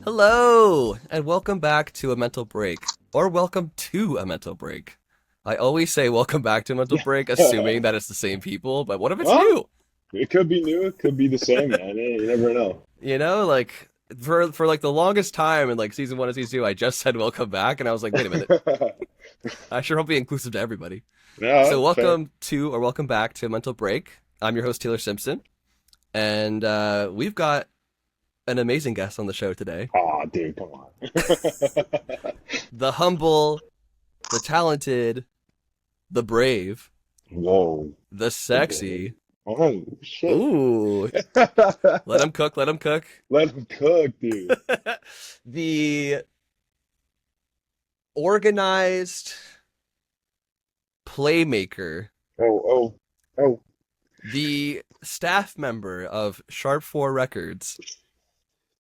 Hello, and welcome back to a mental break, or welcome to a mental break. I always say welcome back to a mental break, assuming that it's the same people, but what if it's Well, new? it could be new, it could be the same, man. You never know. You know, like for like the longest time in like season one and season two, I just said welcome back, and I was like, wait a minute, I sure hope be inclusive to everybody. Yeah, So fair. welcome to or welcome back to a mental break. I'm your host Taylor Simpson, and we've got an amazing guest on the show today. Aw, dude, come on. The humble, the talented, the brave, Whoa, the the boy. sexy. Oh, shit. Ooh, let him cook, let him cook. Let him cook, dude. The organized playmaker, Oh, oh, oh. the staff member of Sharp 4 Records,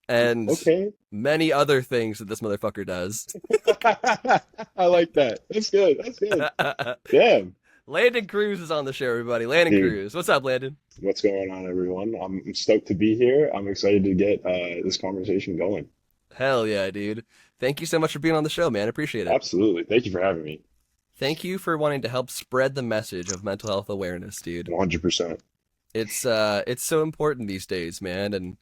and Okay. many other things that this motherfucker does. I like that. That's good. That's good. Damn. Landon Cruz is on the show, everybody. Landon Dude, Cruz. What's up, Landon? what's going on, everyone? I'm stoked to be here. I'm excited to get this conversation going. Hell yeah, dude. Thank you so much for being on the show, man. Appreciate it. Absolutely. Thank you for having me. Thank you for wanting to help spread the message of mental health awareness, dude. 100%. It's so important these days, man. And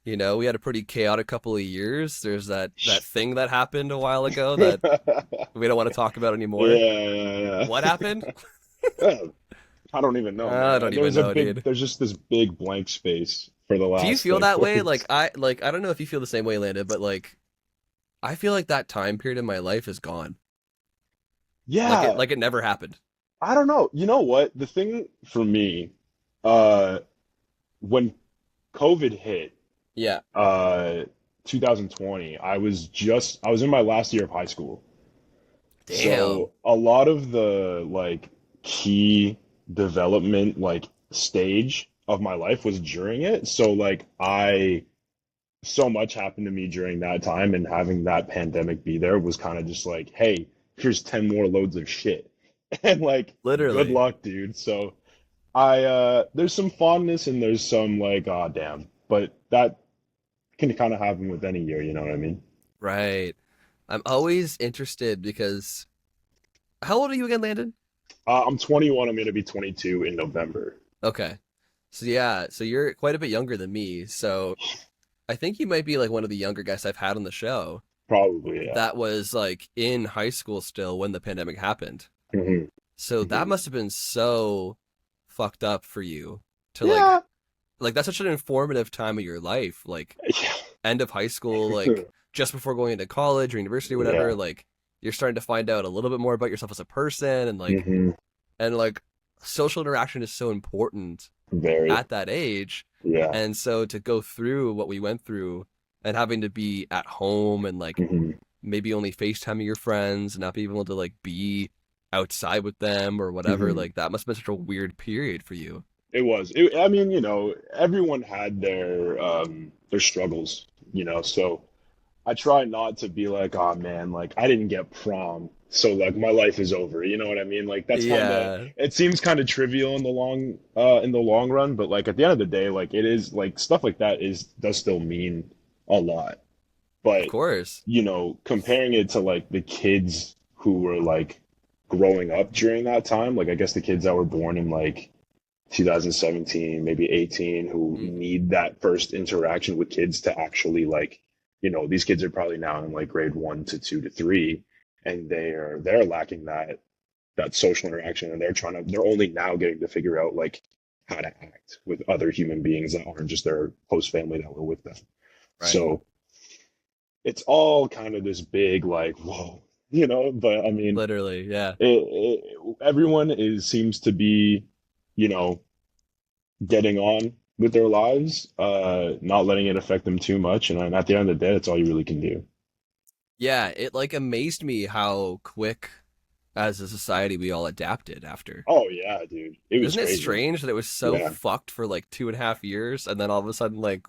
you know, we had a pretty chaotic couple of years. There's that thing that happened a while ago that we don't want to talk about Yeah, anymore. yeah, What happened? yeah. I don't even know, I man. don't even know, dude. There's just this big blank space for the Do you last feel like that four way? years. I don't know if you feel the same way, Landon, but like I feel like that time period in my life is gone. Yeah, Like it never happened. I don't know. You know what? The thing for me, uh, when COVID hit, Yeah. uh, 2020, I was in my last year of high school. Damn. So a lot of the like key development like stage of my life was during it. So like I so much happened to me during that time, and having that pandemic be there was kind of just like, hey, here's 10 more loads of shit. And like, good Literally. luck, dude. So I there's some fondness and there's some like, oh damn. But that can kind of happen with any year, you know what I mean? Right. I'm always interested because how old are you again, Landon? I'm 21, I'm gonna be 22 in November. Okay. So yeah, so you're quite a bit younger than me. So I think you might be like one of the younger guests I've had on the show Probably, yeah. that was like in high school still when the pandemic happened. Hmm. So that Hmm. must have been so fucked up for you to Yeah. like that's such an informative time of your life, like end of high school, like just before going into college or university or whatever, Yeah. like you're starting to find out a little bit more about yourself as a person Hmm. and like social interaction is so important Very. at that age. Yeah. And so to go through what we went through and having to be at home and like Hmm. maybe only FaceTiming your friends and not being able to like be outside with them or whatever, Hmm. like that must have been such a weird period for you. It was. I mean, everyone had their struggles, so I try not to be like, oh man, like I didn't get prom, so like my life is over. You know what I mean? Like that's kind of Yeah, it seems kind of trivial in the long run, but like at the end of the day, like it is like stuff like that is does still mean a lot. of But course. comparing it to like the kids who were like growing up during that time, like I guess the kids that were born in like 2017, maybe 18, who Mm, need that first interaction with kids to actually like, these kids are probably now in like grade 1 to 2 to 3, and they're lacking that social interaction, and they're only now getting to figure out like how to act with other human beings that aren't just their host family that were with them. right. So it's all kind of this big like whoa, but I mean Literally, yeah. everyone seems to be, you know, getting on with their lives, not letting it affect them too much. And at the end of the day, that's all you really can do. Yeah, it like amazed me how quick as a society we all adapted after. Oh yeah, dude. It was Isn't it crazy. strange that it was so Yeah. fucked for like 2.5 years and then all of a sudden like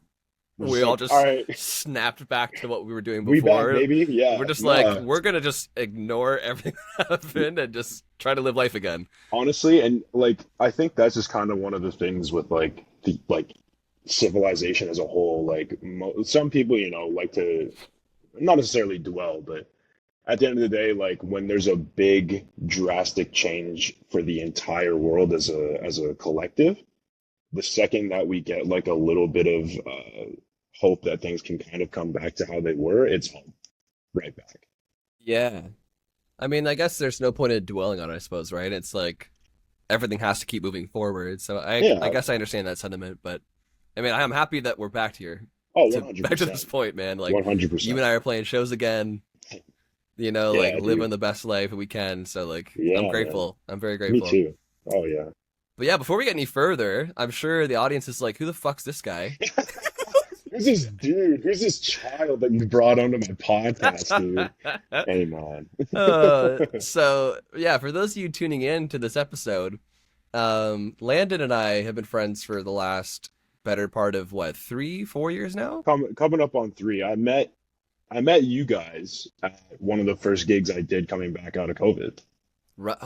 We're we just all like, all just right, snapped back to what we were doing we back, before. baby. Yeah. We're just like, No. we're gonna just ignore everything that happened and just try to live life again. Honestly, and like I think that's just kind of one of the things with like the like civilization as a whole. Like some people, like to not necessarily dwell, but at the end of the day, like when there's a big drastic change for the entire world as a collective, the second that we get like a little bit of hope that things can kind of come back to how they were, it's home right back. Yeah. I mean, I guess there's no point in dwelling on it, I suppose, right? It's like everything has to keep moving forward. So I Yeah. guess I understand that sentiment, but I mean, I'm happy that we're back here Oh, to back to this 100%. point, man. Like you and 100%. I are playing shows again, like Yeah, living dude. the best life we can. So like I'm Yeah, man. grateful. I'm very Me grateful. too. Oh yeah. But yeah, before we get any further, I'm sure the audience is like, who the fuck's this guy? Who's this dude? Who's this child that you brought onto my podcast, dude? Hey, man. So yeah, for those of you tuning in to this episode, Landon and I have been friends for the last better part of what, 3, 4 years now? Coming up on 3. I met you guys at one of the first gigs I did coming back out of COVID Right.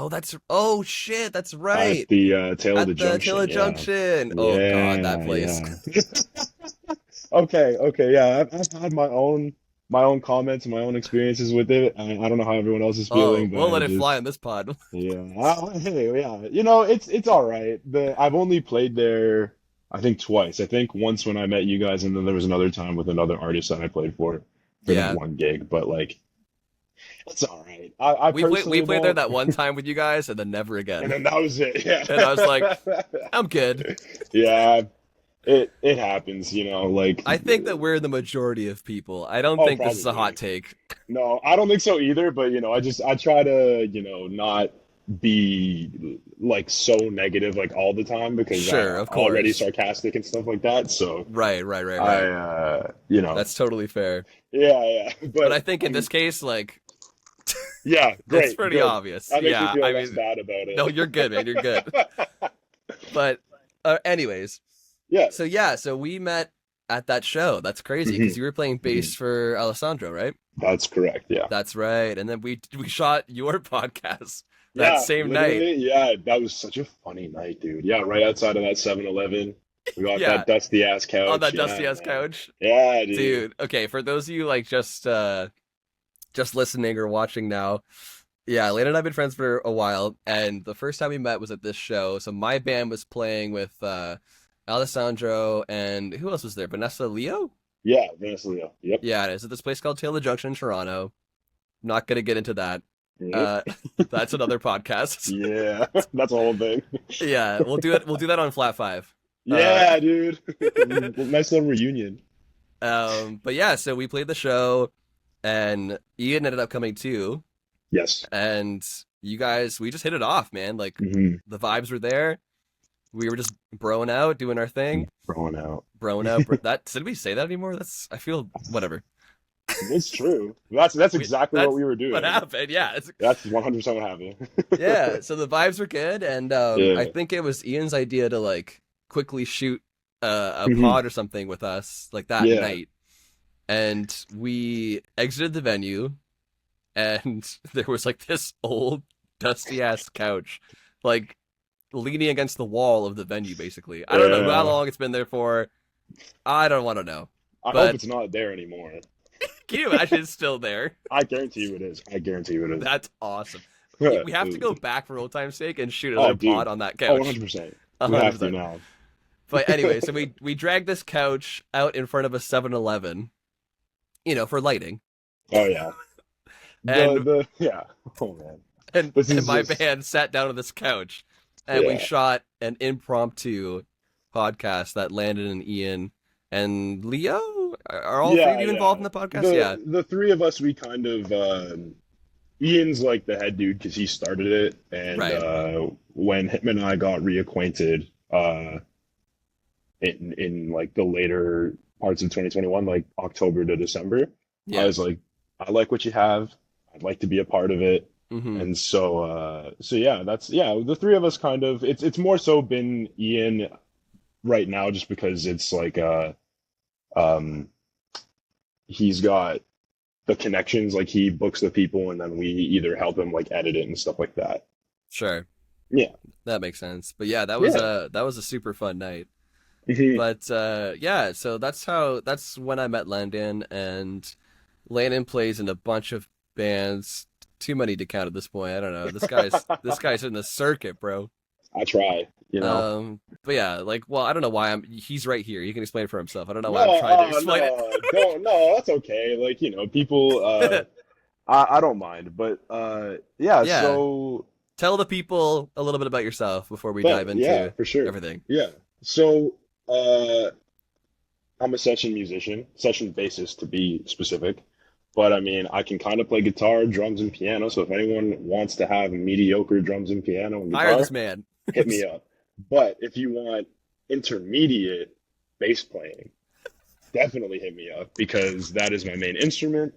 Oh shit, that's at right. the Tail of the At the Taylor Junction. Yeah. Junction. Oh god, that Yeah, place. yeah. Okay, okay, yeah. I've had my own comments and my own experiences with it. I don't know how everyone else is Oh, feeling, but we'll I let it fly just on this pod. yeah. Hey, yeah. It's all right. I've only played there I think twice. I think once when I met you guys, and then there was another time with another artist that I played for that Yeah. one gig. But like, it's all right. I We personally played there don't. that one time with you guys and then never And again. then that was it. Yeah. And I was like, I'm good. Yeah. It happens, like I think that we're the majority of people. I don't oh think this is a hot probably. take. No, I don't think so either, but I try to, not be like so negative like all the time because Sure, I'm of already course. sarcastic and stuff like that. So Right, right, right, I right. That's totally fair. yeah, yeah. But I But think in this case, like, yeah, it's great, pretty good. obvious. That makes me Yeah, feel I less mean, bad about no, you're good, man. You're good. it. But, anyways, Yeah. so yeah, so we met at that show. That's crazy hmm because you were playing hmm bass for Alessandro, right? That's correct. Yeah. That's right. And then we shot your podcast that Yeah, same night. literally. Yeah, that was such a funny night, dude. Yeah, right outside of that 7-Eleven. We got Yeah, that dusty ass on couch. that dusty Yeah, ass man. couch. Yeah, dude. Dude, okay, for those of you like just listening or watching now, yeah, Lena and I've been friends for a while, and the first time we met was at this show. So my band was playing with Alessandro and who else was there? Vanessa Leo? Yeah, Vanessa Leo. Yep. Yeah, it's at this place called Taylor Junction in Toronto. Not gonna get into that. Yep. Uh, that's another podcast. Yeah, that's a whole thing. Yeah, we'll do it. We'll do that on Flat Five. Uh, Yeah, dude. Nice little reunion. but yeah, so we played the show, and Ian ended up coming too, Yes. and you guys, we just hit it off, man. Like hmm the vibes were there. We were just broing out, doing our thing, Throwing out. broing out. That did we say that anymore? That's I feel whatever. It's true. That's exactly what That's we were what doing. happened. Yeah, That's 100% what happened. yeah. So the vibes were good, and I Yeah. think it was Ian's idea to like quickly shoot a hmm pod or something with us like that Yeah. night, and we exited the venue, and there was like this old dusty ass couch, like leaning against the wall of the venue. Basically, I don't know how Yeah. long it's been there for. I don't want to know, I hope but it's not there anymore. can you imagine it's still there? I guarantee you it is. I guarantee you it That's awesome. We have to is. go back for old time's sake and shoot Oh, another pod dude. on that Oh, couch. 100%. We have to 100%. now. But anyway, so we dragged this couch out in front of a 7-Eleven, for lighting. Oh yeah. And Yeah. Oh man. and, This and is my just band sat down on this couch and we yeah. shot an impromptu podcast that Landon and Ian and Leo are all three of Yeah, you involved yeah. in the podcast? Yeah. The three of us we kind of Ian's like the head dude because he started it, and Right. when him and I got reacquainted in like the later parts of 2021, like October to December, I Yeah. was like, I like what you have. I'd like to be a part of it. Hmm. And so yeah, the three of us kind of it's more so been Ian right now just because it's like um he's got the connections, like he books the people and then we either help him like edit it and stuff like that. Sure. Yeah. That makes sense. But yeah, Yeah. that was a super fun night. Mhm. But yeah, so that's when I met Landon, and Landon plays in a bunch of bands. Too many to count at this point. I don't know. This guy's in the circuit, bro. I try, you know. But yeah, like, well, I don't know why he's right here. He can explain it for himself. I don't know No, why I'm trying to explain it. no, don't, no, that's okay. Like, people, I don't mind, but yeah, Yeah, so tell the people a little bit about yourself before we but dive yeah, into for sure. everything. Yeah. So I'm a session musician, session bassist to be specific. But I mean, I can kind of play guitar, drums, and piano. So if anyone wants to have mediocre drums and piano and Hire this guitar, man. hit me up. But if you want intermediate bass playing, definitely hit me up because that is my main instrument.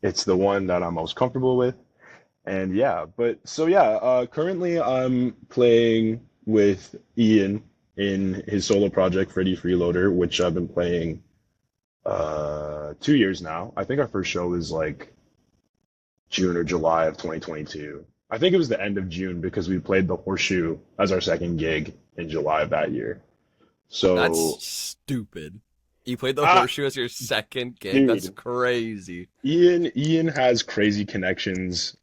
It's the one that I'm most comfortable with. And yeah, but so yeah, currently I'm playing with Ian in his solo project, Freddy Freeloader, which I've been playing 2 years now. I think our first show was like June or July of 2022. I think it was the end of June because we played the Horseshoe as our second gig in July of that year. That's So, stupid. You played the ah, horseshoe as your second gig. That's dude, crazy. Ian has crazy connections,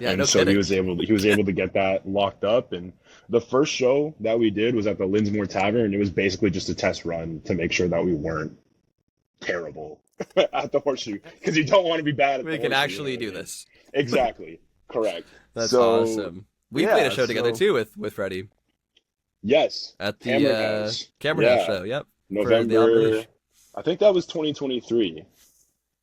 Yeah, and no so kidding. he was able to get that locked up. And the first show that we did was at the Linsmore Tavern. It was basically just a test run to make sure that we weren't terrible at the Horseshoe because you don't want to be bad at the We can Horseshoe. You know actually what I do mean? this. Exactly. Correct. That's So awesome. We played a yeah. show together So too with Freddie yes, at the Cameron House. Cameron House Yeah, show. Yep, for the album November. release. I think that was 2023.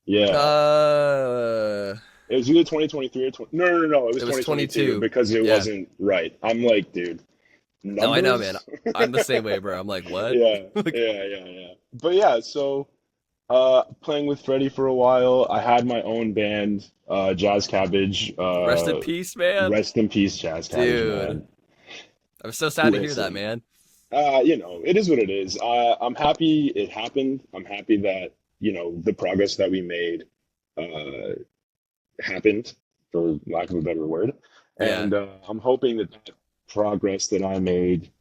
Yeah. Uh, It was either 2023 or 20. No, no, no, no. It was it was 2022 22. because it Yeah. wasn't right. I'm like, dude, No, I know, man. numbers? I'm the same way, bro. I'm like, what? Yeah, Like, yeah, yeah, yeah. But yeah, so playing with Freddie for a while. I had my own band, Jazz Cabbage. rest in peace, man. Rest in peace, Jazz Cabbage, Dude, man. I'm so sad to hear that, Listen, man. it is what it is. I'm happy it happened. I'm happy that, the progress that we made uh, happened, for lack of a better word. Yeah. And I'm hoping that that progress that I made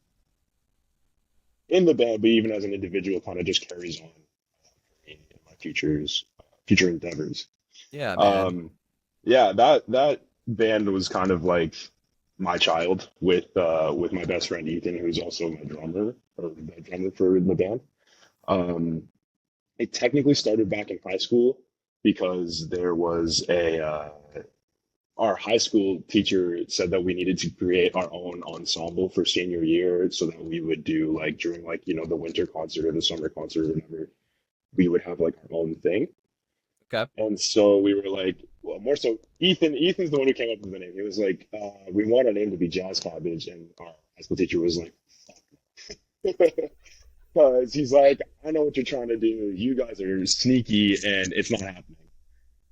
in the band, but even as an individual, kind of just carries on in my future endeavors. Yeah, man. Um, yeah, that band was kind of like my child with my best friend Ethan, who's also my drummer or the drummer for the band. Um, it technically started back in high school because there was a our high school teacher said that we needed to create our own ensemble for senior year so that we would do like during like the winter concert or the summer concert or whatever, we would have like our own thing. Okay. And so we were like, well, more so Ethan's the one who came up with the name. He was like, we want our name to be Jazz Cabbage, and our high school teacher was like, because he's like, I know what you're trying to do. You guys are sneaky, and it's not happening.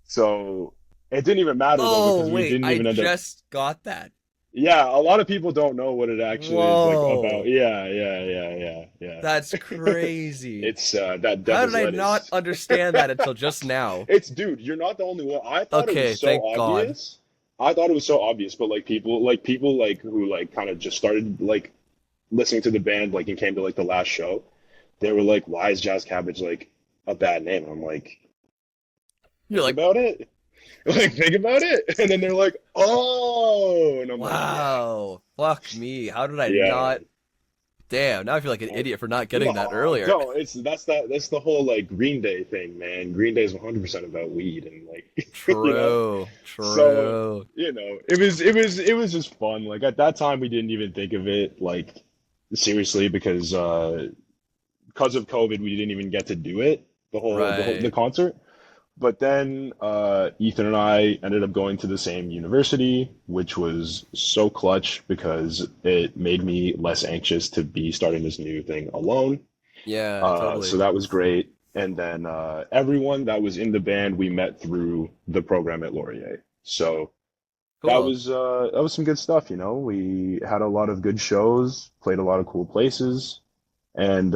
So it didn't even matter though Oh, because we wait, didn't I even end up. just got that. Yeah, a lot of people don't know what it actually is like about. Whoa, Yeah, yeah, yeah, yeah, that's yeah. crazy. It's that How did devil's I not lettuce. understand that until just now? It's dude, you're not the only one. I thought it Okay, was so thank God. obvious. I thought it was so obvious, but like people like who like kind of just started like listening to the band like and came to like the last show, they were like, "Why is Jazz Cabbage like a bad name?" I'm like, You're "Think like, about it." Like, think about it. And then they're like, "Oh," and I'm like, "Yeah, wow, fuck me. How did I yeah." not? Damn, now I feel like an idiot for not getting that No, earlier. no, that's the whole like Green Day thing, man. Green Day is 100% about weed and like True, So, true. it was just fun. Like at that time we didn't even think of it like seriously because of COVID we didn't even get to do it, the Right. concert. But then Ethan and I ended up going to the same university, which was so clutch because it made me less anxious to be starting this new thing alone. Yeah, So totally. that was great. And then everyone that was in the band we met through the program at Laurier. So Cool. that was some good stuff, you know. We had a lot of good shows, played a lot of cool places, and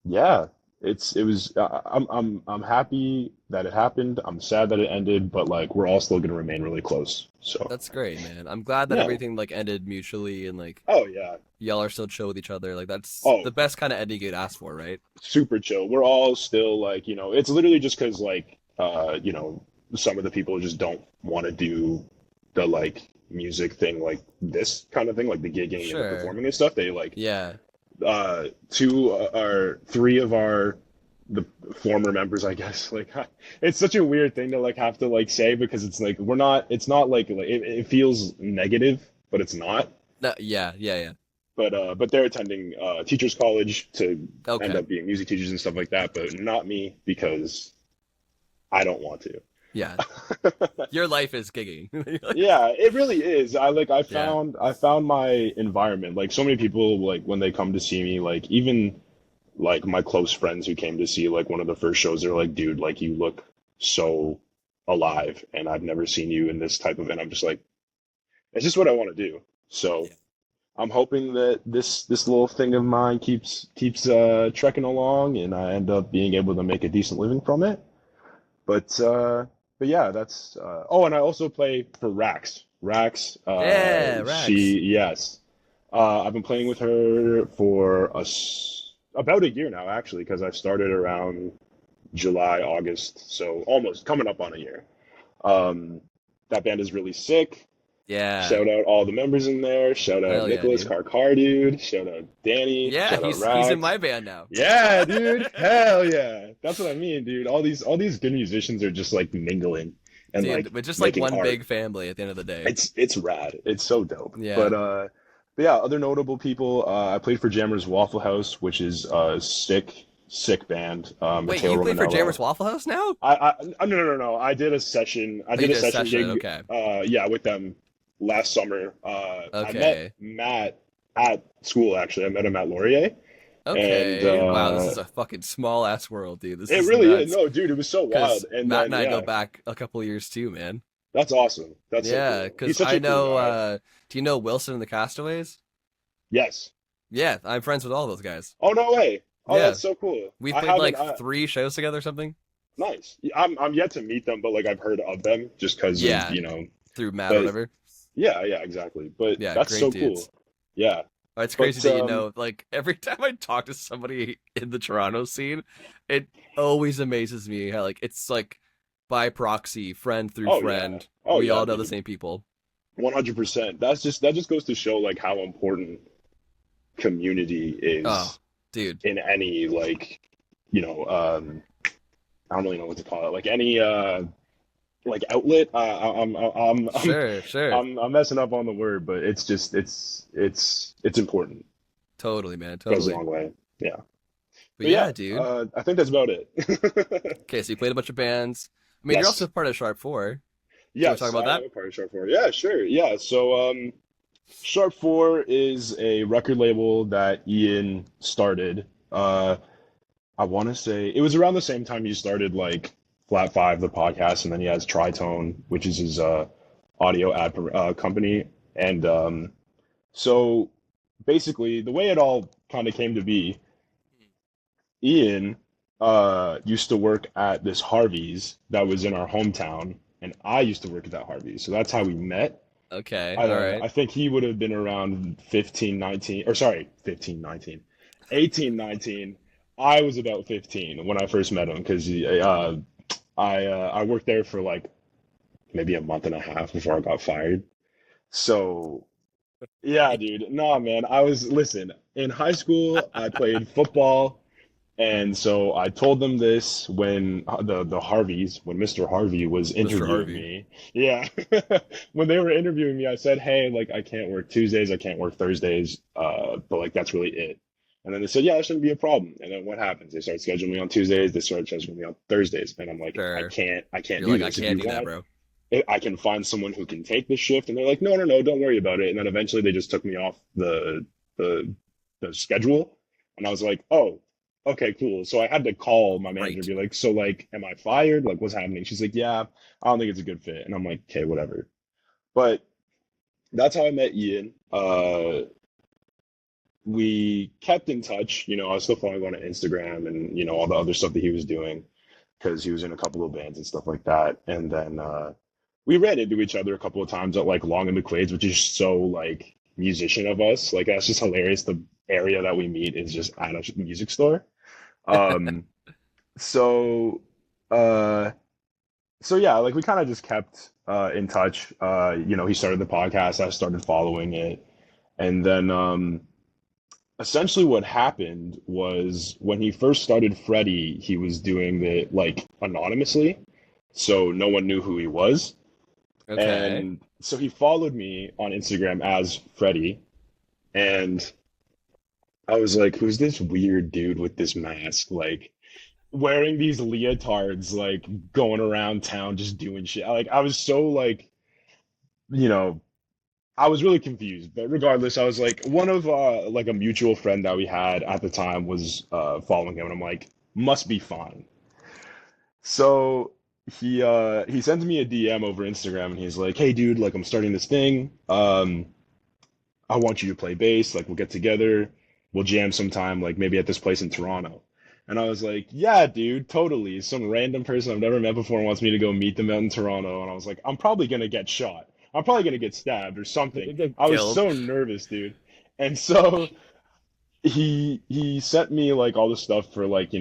yeah, it was. I'm happy that it happened. I'm sad that it ended, but like we're all still gonna remain really close. So That's great, man. I'm glad that yeah. everything like ended mutually and like Oh yeah. y'all are still chill with each other. Like that's Oh, the best kind of ending you could ask for, right? super chill. We're all still like, it's literally just because like some of the people just don't want to do the like music thing like this kind of thing, like the gigging and the Sure. performing and stuff. They like Yeah. two or three of our the former members, I guess. Like it's such a weird thing to like have to like say because it's like we're not. It's not like it feels negative, but it's not. No, yeah, yeah, yeah. But they're attending teachers college to end Okay. up being music teachers and stuff like that. But not me because I don't want to. Yeah. Your life is gigging. You're like, Yeah, it really is. yeah. I found my environment. Like so many people like when they come to see me, like even like my close friends who came to see like one of the first shows, they're like, dude, like you look so alive and I've never seen you in this type of, and I'm just like, it's just what I want to do. So Yeah. I'm hoping that this little thing of mine keeps trekking along and I end up being able to make a decent living from it. But uh but yeah, that's oh, and I also play for Rax. Rax, Yeah, Rags. she yes. I've been playing with her for about a year now, actually, because I started around July, August, so almost coming up on a year. Um, that band is really sick. Yeah. Shout out all the members in there. Shout out Hell yeah, Nicholas dude. Carcar, dude. Shout out Danny. Yeah, Shout out he's in Rax. my band now. Yeah, dude. Hell yeah. That's what I mean, dude. All these good musicians are just like mingling and like Dude, we're just like making one art. big family at the end of the day. It's rad. It's so dope. Yeah. But yeah, other notable people. I played for Jammer's Waffle House, which is a sick band. Wait, Mateo you play for Romanello. Jammer's Waffle House now? No. I did a session. I Oh, you did a did a session session. gig. Okay. Yeah, with them last summer. I met Okay. Matt at school. Actually, I met him at Laurier, and Okay. Wow, this is a fucking small ass world, dude. This it is really is. nuts. No, dude, it was so wild. Because And Matt then and I go yeah, back a couple of years too, man. that's awesome. That's so Yeah, cool. He's because such I a cool know. guy. Do you know Wilson and the Castaways? Yes. Yeah, I'm friends with all those guys. Oh no way. Oh, Yeah, that's so cool. we've I played haven't. like 3 shows together or something. Nice. I'm yet to meet them, but like I've heard of them just because of Yeah, through Matt or But whatever. yeah, exactly. But Yeah, that's great so cool. dudes. Yeah. It's crazy But that you know, like every time I talk to somebody in the Toronto scene, it always amazes me how like it's like by proxy, friend through friend, oh we yeah, all know the dude. same people. 100%. That just goes to show like how important community Oh, is dude. in any like, you know, I don't really know what to call it. Like any like outlet. Sure, sure. I'm messing up on the word, but it's just it's important. Totally, man, Goes a totally. long way. Yeah. But But yeah, yeah, dude. I think that's about it. Okay, so you played a bunch of bands. I mean, you're also Yes. part of Sharp 4. Do you want to talk Yes, about I am that? a part of Sharp 4. Yeah, sure. Yeah. So Sharp 4 is a record label that Ian started. I want to say it was around the same time you started like Flat Five, the podcast, and then he has Tritone, which is his audio ad company. And so basically, the way it all kind of came to be, Ian used to work at this Harvey's that was in our hometown, and I used to work at that Harvey's. So that's how we met. Okay, all right. I think he would have been around 15, 19, or sorry, 15, 19, 18, 19. I was about 15 when I first met him because I worked there for like maybe a month and a half before I got fired. So yeah, dude. Nah, man. Listen, in high school, I played football. And so I told them this when the Harveys, when Mr. Harvey was Mr. interviewing Harvey. me. Yeah. When they were interviewing me, I said, "Hey, like I can't work Tuesdays, I can't work Thursdays, but like that's really it." And then they said, "Yeah, that shouldn't be a problem." And then what happens? They start scheduling me on Tuesdays, they start scheduling me on Thursdays, and I'm like, Sure. I can't You're do like, I this. If you can't do that, want, bro. I can find someone who can take this shift. And they're like, no, don't worry about it. And then eventually they just took me off the the schedule. And I was like, oh, okay, cool. So I had to call my manager and Great. be like, so like, am I fired? Like, what's happening? She's like, yeah, I don't think it's a good fit. And I'm like, okay, whatever. But that's how I met Ian. We kept in touch. I was still following on Instagram and all the other stuff that he was doing. because he was in a couple of bands and stuff like that. And then we ran into each other a couple of times at like Long and the Quades, which is so like musician of us. Like that's just hilarious. The area that we meet is just at a music store. Um, so uh, so yeah, like we kind of just kept in touch. He started the podcast, I started following it, and then essentially what happened was when he first started Freddie, he was doing it like anonymously, so no one knew who he was. Okay. And so he followed me on Instagram as Freddie, and I was like, who's this weird dude with this mask? Like wearing these leotards, like going around town just doing shit. Like I was so like, you know, I was really confused. But regardless, I was like, one of like a mutual friend that we had at the time was following him, and I'm like, must be fine. So he sends me a DM over Instagram, and he's like, hey dude, like I'm starting this thing. I want you to play bass. Like we'll get together, we'll jam sometime, like maybe at this place in Toronto. And I was like, yeah, dude, totally. Some random person I've never met before wants me to go meet them out in Toronto. And I was like, I'm probably gonna get shot. I'm probably gonna get stabbed or You something. get I was killed. so nervous, dude. And so he sent me like all the stuff for like,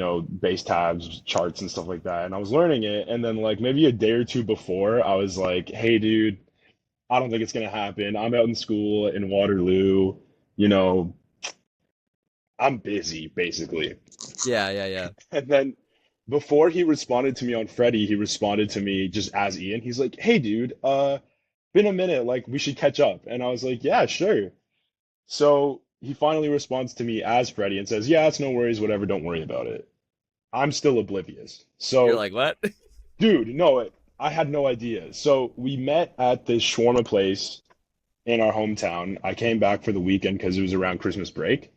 bass tabs, charts and stuff like that. And I was learning it. And then like maybe a day or two before, I was like, hey, dude, I don't think it's gonna happen. I'm out in school in Waterloo. You know, I'm busy, basically. Yeah, yeah, yeah. And then before he responded to me on Freddie, he responded to me just as Ian. He's like, "Hey, dude, been a minute. Like, we should catch up." And I was like, "Yeah, sure." So he finally responds to me as Freddie and says, "Yeah, it's no worries, whatever. Don't worry about it." I'm still oblivious. You're So, like, what? dude, no, I had no idea. So we met at this shawarma place in our hometown. I came back for the weekend because it was around Christmas break.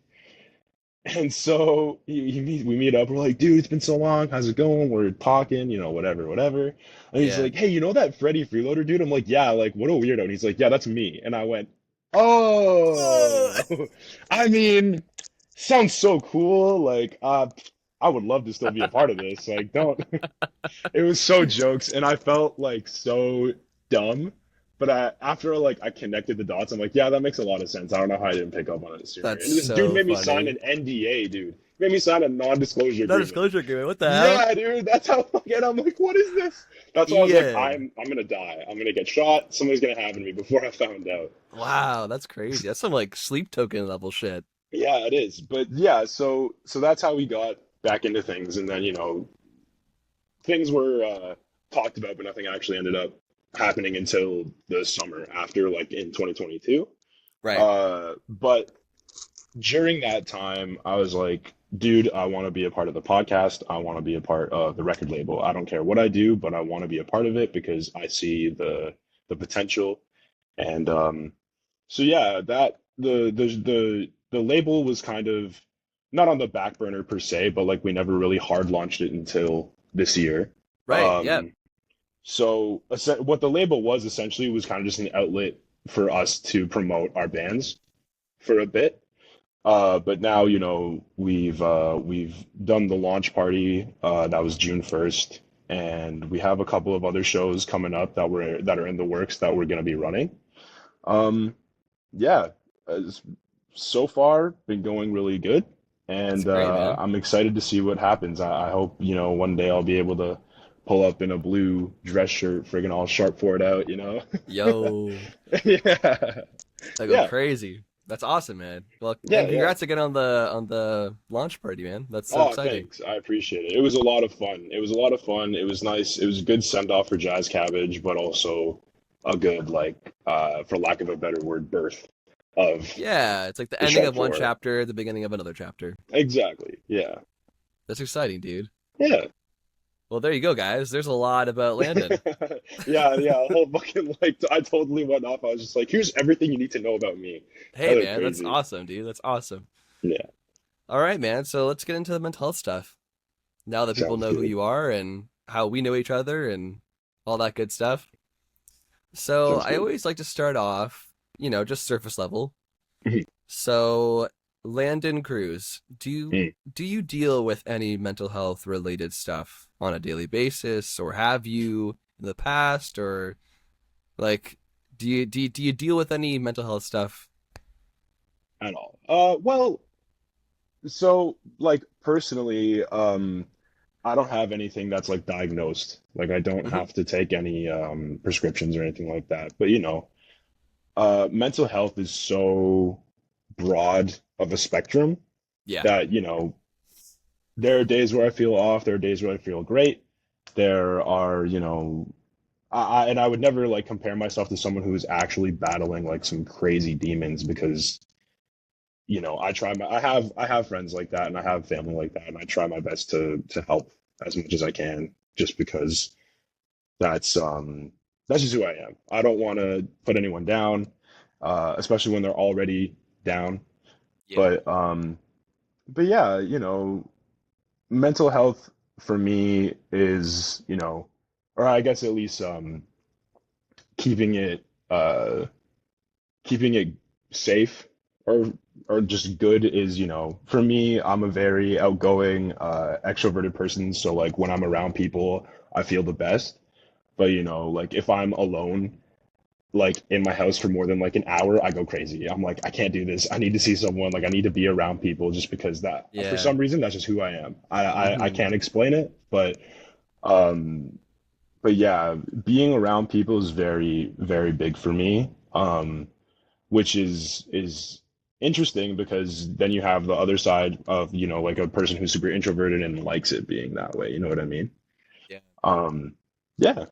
And so we meet up. We're like, dude, it's been so long. How's it going? We're talking, whatever, whatever. And he's Yeah. like, hey, you know that Freddie Freeloader dude? I'm like, yeah, like, what a weirdo. And he's like, yeah, that's me. And I went, oh, I mean, sounds so cool. Like, I would love to still be a part of this. Like, don't. It was so jokes, and I felt like so dumb. But after like I connected the dots, I'm like, yeah, that makes a lot of sense. I don't know how I didn't pick up on it sooner. That's And this dude so made me sign funny. an NDA, dude. He made me sign a non-disclosure agreement. Non-disclosure agreement. What the hell? Yeah, dude, that's how fucking. I'm like, what is this? That's why I was like, Ian. I'm gonna die. I'm gonna get shot. Something's gonna happen to me before I found out. Wow, that's crazy. That's some like sleep token level shit. Yeah, it is. But yeah, so that's how we got back into things, and then things were talked about, but nothing actually ended up happening until the summer after, like in 2022. Right. But during that time, I was like, dude, I want to be a part of the podcast. I want to be a part of the record label. I don't care what I do, but I want to be a part of it because I see the potential. And so yeah, that the label was kind of not on the back burner per se, but like we never really hard launched it until this year. Right. Yep. Um, so what the label was essentially was kind of just an outlet for us to promote our bands for a bit. But now, we've done the launch party. That was June 1st, and we have a couple of other shows coming up that are in the works that we're going to be running. Um, yeah, as, so far been going really good, That's and great, man. I'm excited to see what happens. I hope one day I'll be able to pull up in a blue dress shirt, friggin' all sharp for it out. Yo, Yeah, I go yeah, crazy. That's awesome, man. Well, yeah, and yeah. congrats again on the launch party, man. That's so Oh, exciting. thanks. I appreciate it. It was a lot of fun. It was a lot of fun. It was nice. It was a good send off for Jazz Cabbage, but also a good, like, for lack of a better word, birth of Yeah, it's like the the ending Sharp of one Four. chapter, the beginning of another chapter. Exactly. Yeah. That's exciting, dude. Yeah. Well, there you go, guys. There's a lot about Landon. Yeah, yeah. A whole fucking like I totally went off. I was just like, here's everything you need to know about me. Hey, That was man, that's crazy. awesome, dude. That's awesome. Yeah. All right, man. So let's get into the mental health stuff. Now that people Sounds know who good. you are and how we know each other and all that good stuff. So Sounds I good. always like to start off, just surface level. So Landon Cruz, do you deal with any mental health related stuff on a daily basis, or have you in the past, or like do you deal with any mental health stuff? at all. Well, so like personally, I don't have anything that's like diagnosed. Like I don't Hmm. have to take any prescriptions or anything like that. But mental health is so broad of a spectrum Yeah, that, there are days where I feel off, there are days where I feel great. There are, and I would never like compare myself to someone who's actually battling like some crazy demons because, I have friends like that and I have family like that and I try my best to help as much as I can just because that's um that's just who I am. I don't want to put anyone down, especially when they're already down. yeah, But yeah, mental health for me is, or I guess at least keeping it keeping it safe or just good is, for me, I'm a very outgoing, extroverted person. So like when I'm around people, I feel the best. But like if I'm alone, like in my house for more than like an hour, I go crazy. I'm like, I can't do this. I need to see someone. Like I need to be around people just because that for yeah. some reason that's just who I am. I Hmm. can't explain it, um but yeah, being around people is very, very big for me. Which is interesting because then you have the other side of, like a person who's super introverted and likes it being that way. You know what I mean? Yeah. Um, yeah, I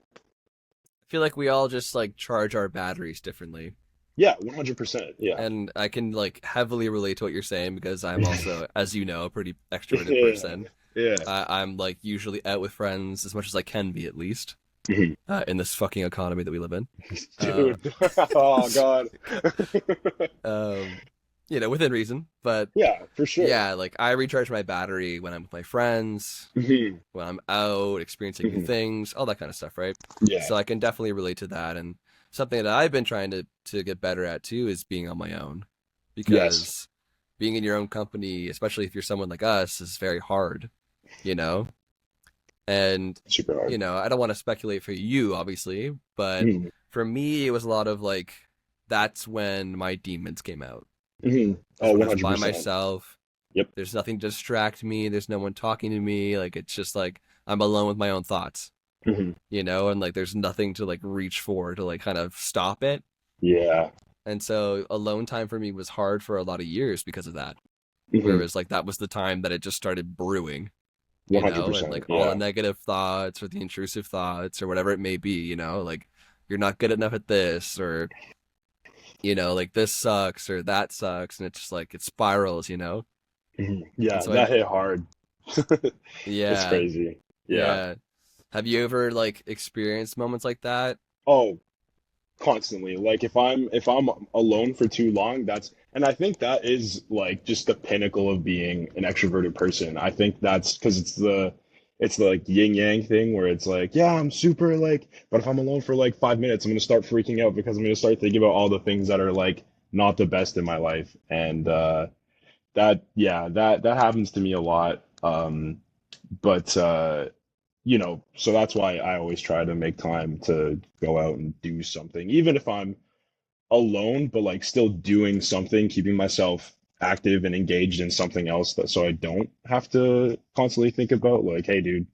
feel like we all just like charge our batteries differently. yeah, 100%. Yeah. And I can like heavily relate to what you're saying because I'm also, as you know, a pretty extroverted Yeah. person. Yeah. I'm like usually out with friends as much as I can be, at least, Mhm. in this fucking economy that we live in. Uh, Dude. Oh God. um, within reason. But Yeah, for sure. yeah, like I recharge my battery when I'm with my friends, Mhm. when I'm out experiencing new Mhm. things, all that kind of stuff, right? Yeah. So I can definitely relate to that. And something that I've been trying to get better at too is being on my own, Yes. because being in your own company, especially if you're someone like us, is very hard, you know. And Super hard. I don't want to speculate for you, obviously, but Mhm. for me, it was a lot of like that's when my demons came out. Mhm. Is Oh, when I was by 100%. myself. Yep. There's nothing to distract me. There's no one talking to me. Like it's just like I'm alone with my own thoughts, Mhm. and like there's nothing to like reach for to like kind of stop it. Yeah. And so alone time for me was hard for a lot of years because of that. Mhm. Whereas like that was the time that it just started brewing, and 100%. like all the Yeah. negative thoughts or the intrusive thoughts or whatever it may be, like you're not good enough at this, or like this sucks or that sucks, and it's just like it spirals. Mhm. And Yeah, so I that hit hard. It's yeah, crazy. Yeah. yeah. Have you ever like experienced moments like that? Oh, constantly. Like if I'm alone for too long, and I think that is like just the pinnacle of being an extroverted person. I think that's because it's the like yin yang thing where it's like, yeah, I'm super like, but if I'm alone for like 5 minutes, I'm gonna start freaking out because I'm gonna start thinking about all the things that are like not the best in my life. And that happens to me a lot. But so that's why I always try to make time to go out and do something, even if I'm alone, but like still doing something, keeping myself active and engaged in something else that so I don't have to constantly think about like, hey dude,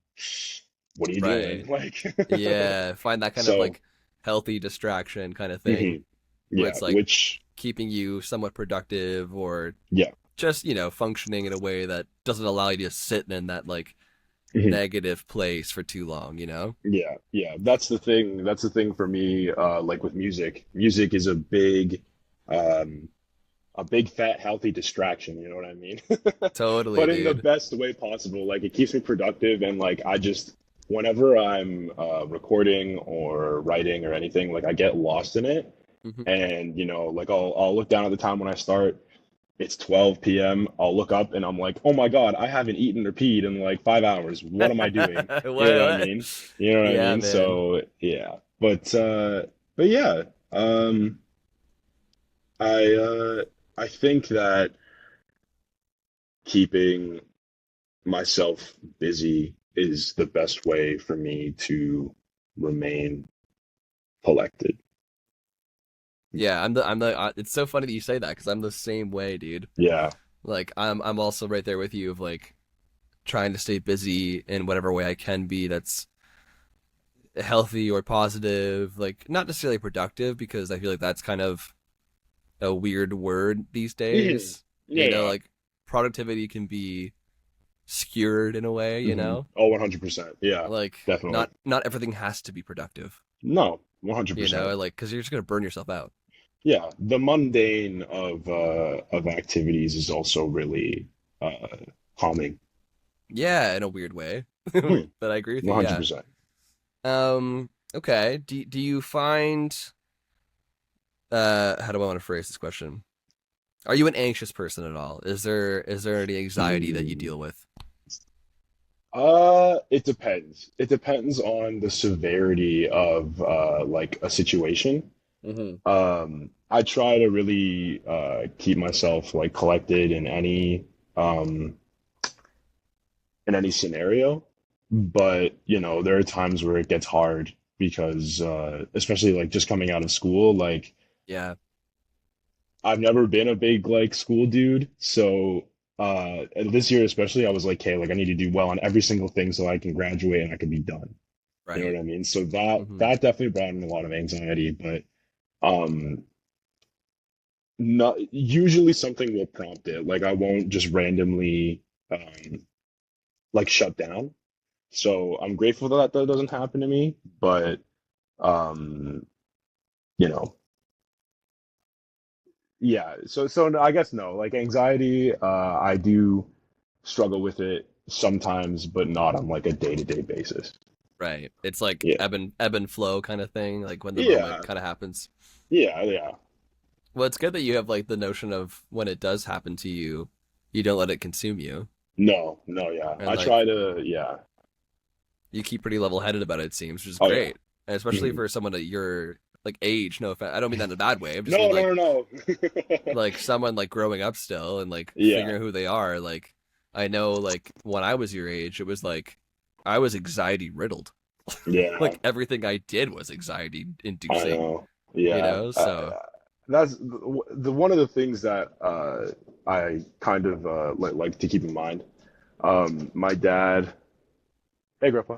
what are you doing? Right. Like Yeah, find that kind of so like healthy distraction kind of thing mhm, where yeah, it's like which keeping you somewhat productive, or yeah. just, functioning in a way that doesn't allow you to sit in that like Mhm. negative place for too long. Yeah, yeah, that's the thing. That's the thing for me. Like with music, music is um, a big fat healthy distraction. You know what I mean? Totally, But in the dude. best way possible. Like it keeps me productive, and like whenever I'm recording or writing or anything, like I get lost in it, Hmm. and like I'll look down at the time when I start. It's 12 p.m. I'll look up and I'm like, oh my God, I haven't eaten or peed in like 5 hours. What am I doing? what, You know what I what? mean? You know what I Yeah, mean? man. So yeah. But yeah, um I uh I think that keeping myself busy is the best way for me to remain collected. Yeah, it's so funny that you say that because I'm the same way, dude. Yeah. Like I'm also right there with you of like trying to stay busy in whatever way I can be that's healthy or positive, like not necessarily productive because I feel like that's kind of a weird word these Mhm. days. Yeah, yeah. Like productivity can be skewered in a way, Oh, 100%. Yeah, Like definitely. not everything has to be productive, No, 100%. like because you're just gonna burn yourself out. Yeah, the mundane of activities is also really uh calming. Yeah, in a weird way. Hmm, But I agree with you. Yeah. 100%. Okay. Do you find how do I want to phrase this question? Are you an anxious person at all? Is there any anxiety that you Mm. deal with? It depends. It depends on the severity of like a situation. Hmm. I try to really keep myself like collected um in any scenario, but you know, there are times where it gets hard because especially like just coming out of school, like Yeah. I've never been a big like school dude, so and this year especially I was like, okay, like I need to do well on every single thing so I can graduate and I can be done. You know Right. what I mean? So that Hmm. that definitely brought in a lot of anxiety, but um not usually something will prompt it. Like I won't just randomly like shut down. So I'm grateful that that doesn't happen to me, but um you know, yeah. So I guess no, like anxiety, I do struggle with it sometimes, but not on like a day-to-day basis. Right. It's like Yeah. ebb and flow kind of thing, like when the moment Yeah. kind of happens. Yeah, yeah. Well, it's good that you have like the notion of when it does happen to you, you don't let it consume you. No, no, yeah. And I try like to, yeah. you keep pretty level headed about it, it seems, which is Oh yeah. great. And especially Mhm. for someone at your like age, no offense. I don't mean that in a bad way. I just mean No, no, no, no. like someone like growing up still and like Yeah, figuring out who they are. Like I know like when I was your age, it was like I was anxiety riddled. yeah. Like everything I did was anxiety I inducing, know. Yeah. So That's the one of the things that I kind of like to keep in mind. My dad. Hey, Grandpa.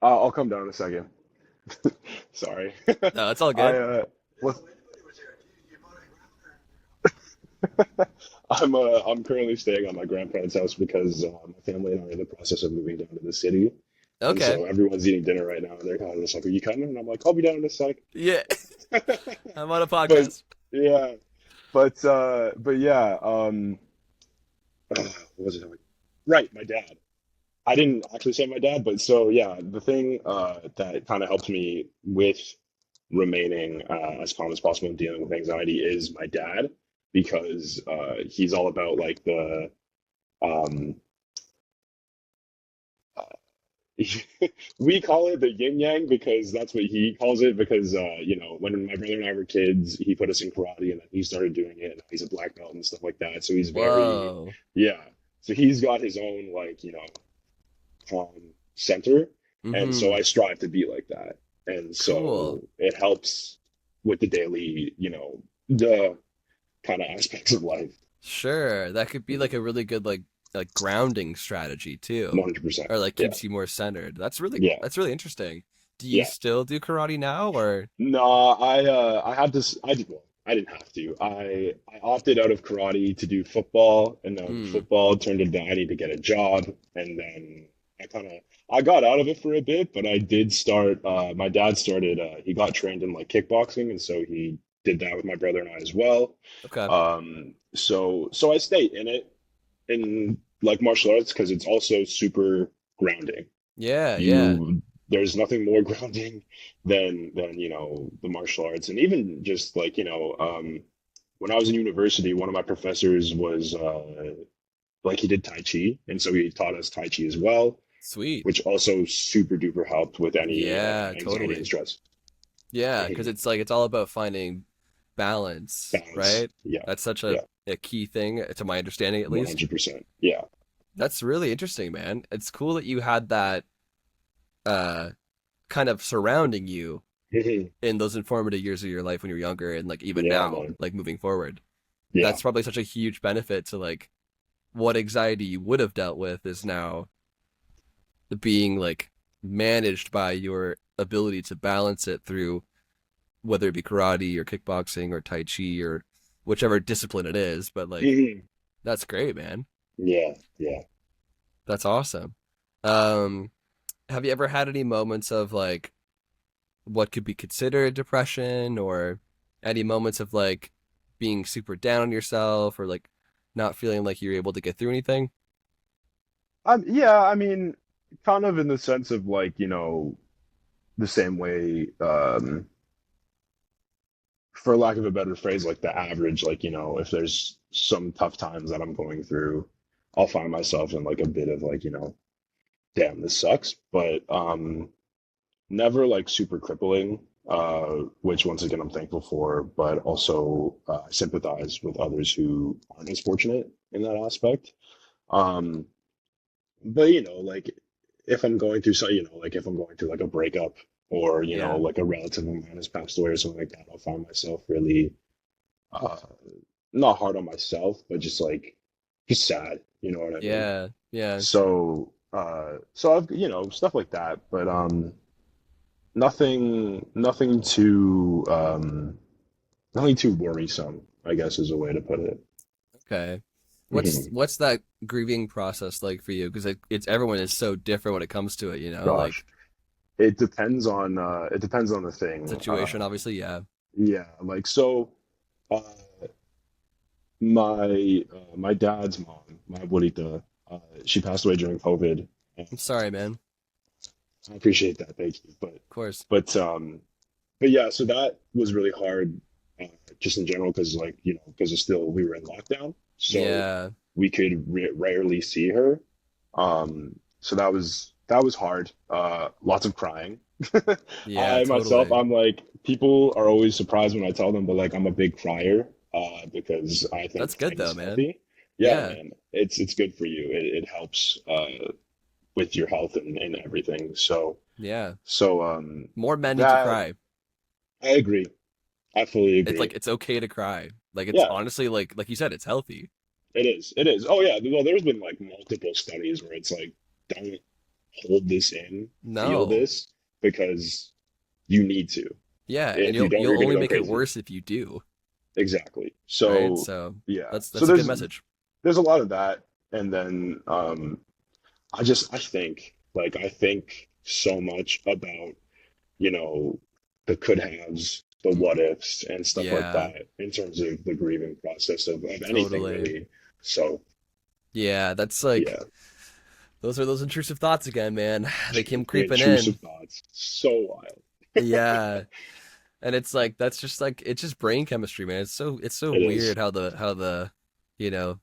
I'll come down in a second. Sorry. no, it's all I good. was I'm currently staying at my grandparents' house because my family and I are in the process of moving down to the city, and Okay. so everyone's eating dinner right now, and they're kind of just like, "Are you coming?" And I'm like, "I'll be down in a sec." Yeah. I'm on a But podcast. yeah, but yeah, what was it? Right, my dad. I didn't actually say my dad, but so yeah, the thing that kind of helped me with remaining as calm as possible and dealing with anxiety is my dad because he's all about like the um, we call it the yin yang because that's what he calls it because you know when my brother and I were kids he put us in karate and then he started doing it and he's a black belt and stuff like that so he's very Whoa. yeah so he's got his own like you know calm center and so Mm-hmm. I strive to be like that and Cool. so it helps with the daily you know the kind of aspects of life Sure. That could be like a really good like grounding strategy too. 100% Or like yeah keeps you more centered. yeah That's really interesting. Do you yeah. still do karate now or No, I had this. I did well. I didn't have to. I opted out of karate to do football, and then mm, football turned into I need to get a job, and then I kind of I got out of it for a bit, but I did start. My dad started. He got trained in like kickboxing, and so he did that with my brother and I as well. okay. So I stay in it in like martial arts because it's also super grounding Yeah, yeah. you there's nothing more grounding than you know the martial arts and even just like you know when I was in university one of my professors was like he did tai chi and so he taught us tai chi as well Sweet. which also super duper helped with any Yeah, anxiety and totally. stress. Yeah, because Mhm. it's like it's all about finding balance, balance. right? Yeah, That's such yeah, a key thing, to my understanding at least. 100%. Yeah. That's really interesting, man. It's cool that you had that uh kind of surrounding you Mhm. in those informative years of your life when you're younger and like even Yeah, now, man. like moving forward. Yeah. That's probably such a huge benefit to like what anxiety you would have dealt with is now being like managed by your ability to balance it through whether it be karate or kickboxing or tai chi or whichever discipline it is. But like Mhm. that's great, man. Yeah, yeah. That's awesome. Um, have you ever had any moments of like what could be considered depression or any moments of like being super down on yourself or like not feeling like you're able to get through anything? Yeah, I mean, kind of in the sense of like, the same way, for lack of a better phrase, like the average, like, if there's some tough times that I'm going through, I'll find myself in like a bit of like, damn, this sucks. But never like super crippling, which once again I'm thankful for, but also sympathize with others who aren't as fortunate in that aspect. Um, but like if I'm going through like if I'm going through like a breakup or Yeah. like a relative of mine has passed away or something like that, I'll find myself really uh not hard on myself, but just sad, you know what I mean? Yeah. Yeah. So I've stuff like that, but nothing too nothing too worrisome, I guess is a way to put it. Okay. Mhm. What's that grieving process like for you? Because it's everyone is so different when it comes to it, you know, Gosh, like it depends on the thing. situation, obviously, yeah. Yeah, like so uh my dad's mom, my abuelita, she passed away during COVID. And I'm sorry, man. I appreciate that, thank you. But Of course. but um but yeah, so that was really hard, just in general, because because still we were in lockdown, so Yeah. we could rarely see her. So that was hard. Lots of crying. Yeah, I myself, totally. I'm like, people are always surprised when I tell them, but like I'm a big crier, because I think That's good crying though, is man. healthy. Yeah, Yeah. man, it's good for you. It helps with your health and everything. So Yeah. so More men need to that cry. I agree. I fully It's agree. like it's okay to cry. Like it's Yeah, honestly like you said, it's healthy. it is. It is. Oh yeah. Well, there's been like multiple studies where it's like, don't hold this in, feel No. this, because you need to. Yeah, and If you don't, you'll you're gonna only go make it crazy. worse if you do, Exactly. right? So So yeah. So that's a good there's message. there's a lot of that, and then I think so much about you know the could haves, the what ifs, and stuff like Yeah, that in terms of the grieving process of anything totally. really. So Yeah, that's like yeah. those are those intrusive thoughts again, man. They came The creeping intrusive in. thoughts. So wild. Yeah. And it's like that's just like it's just brain chemistry, man. It's so It is. weird how the you know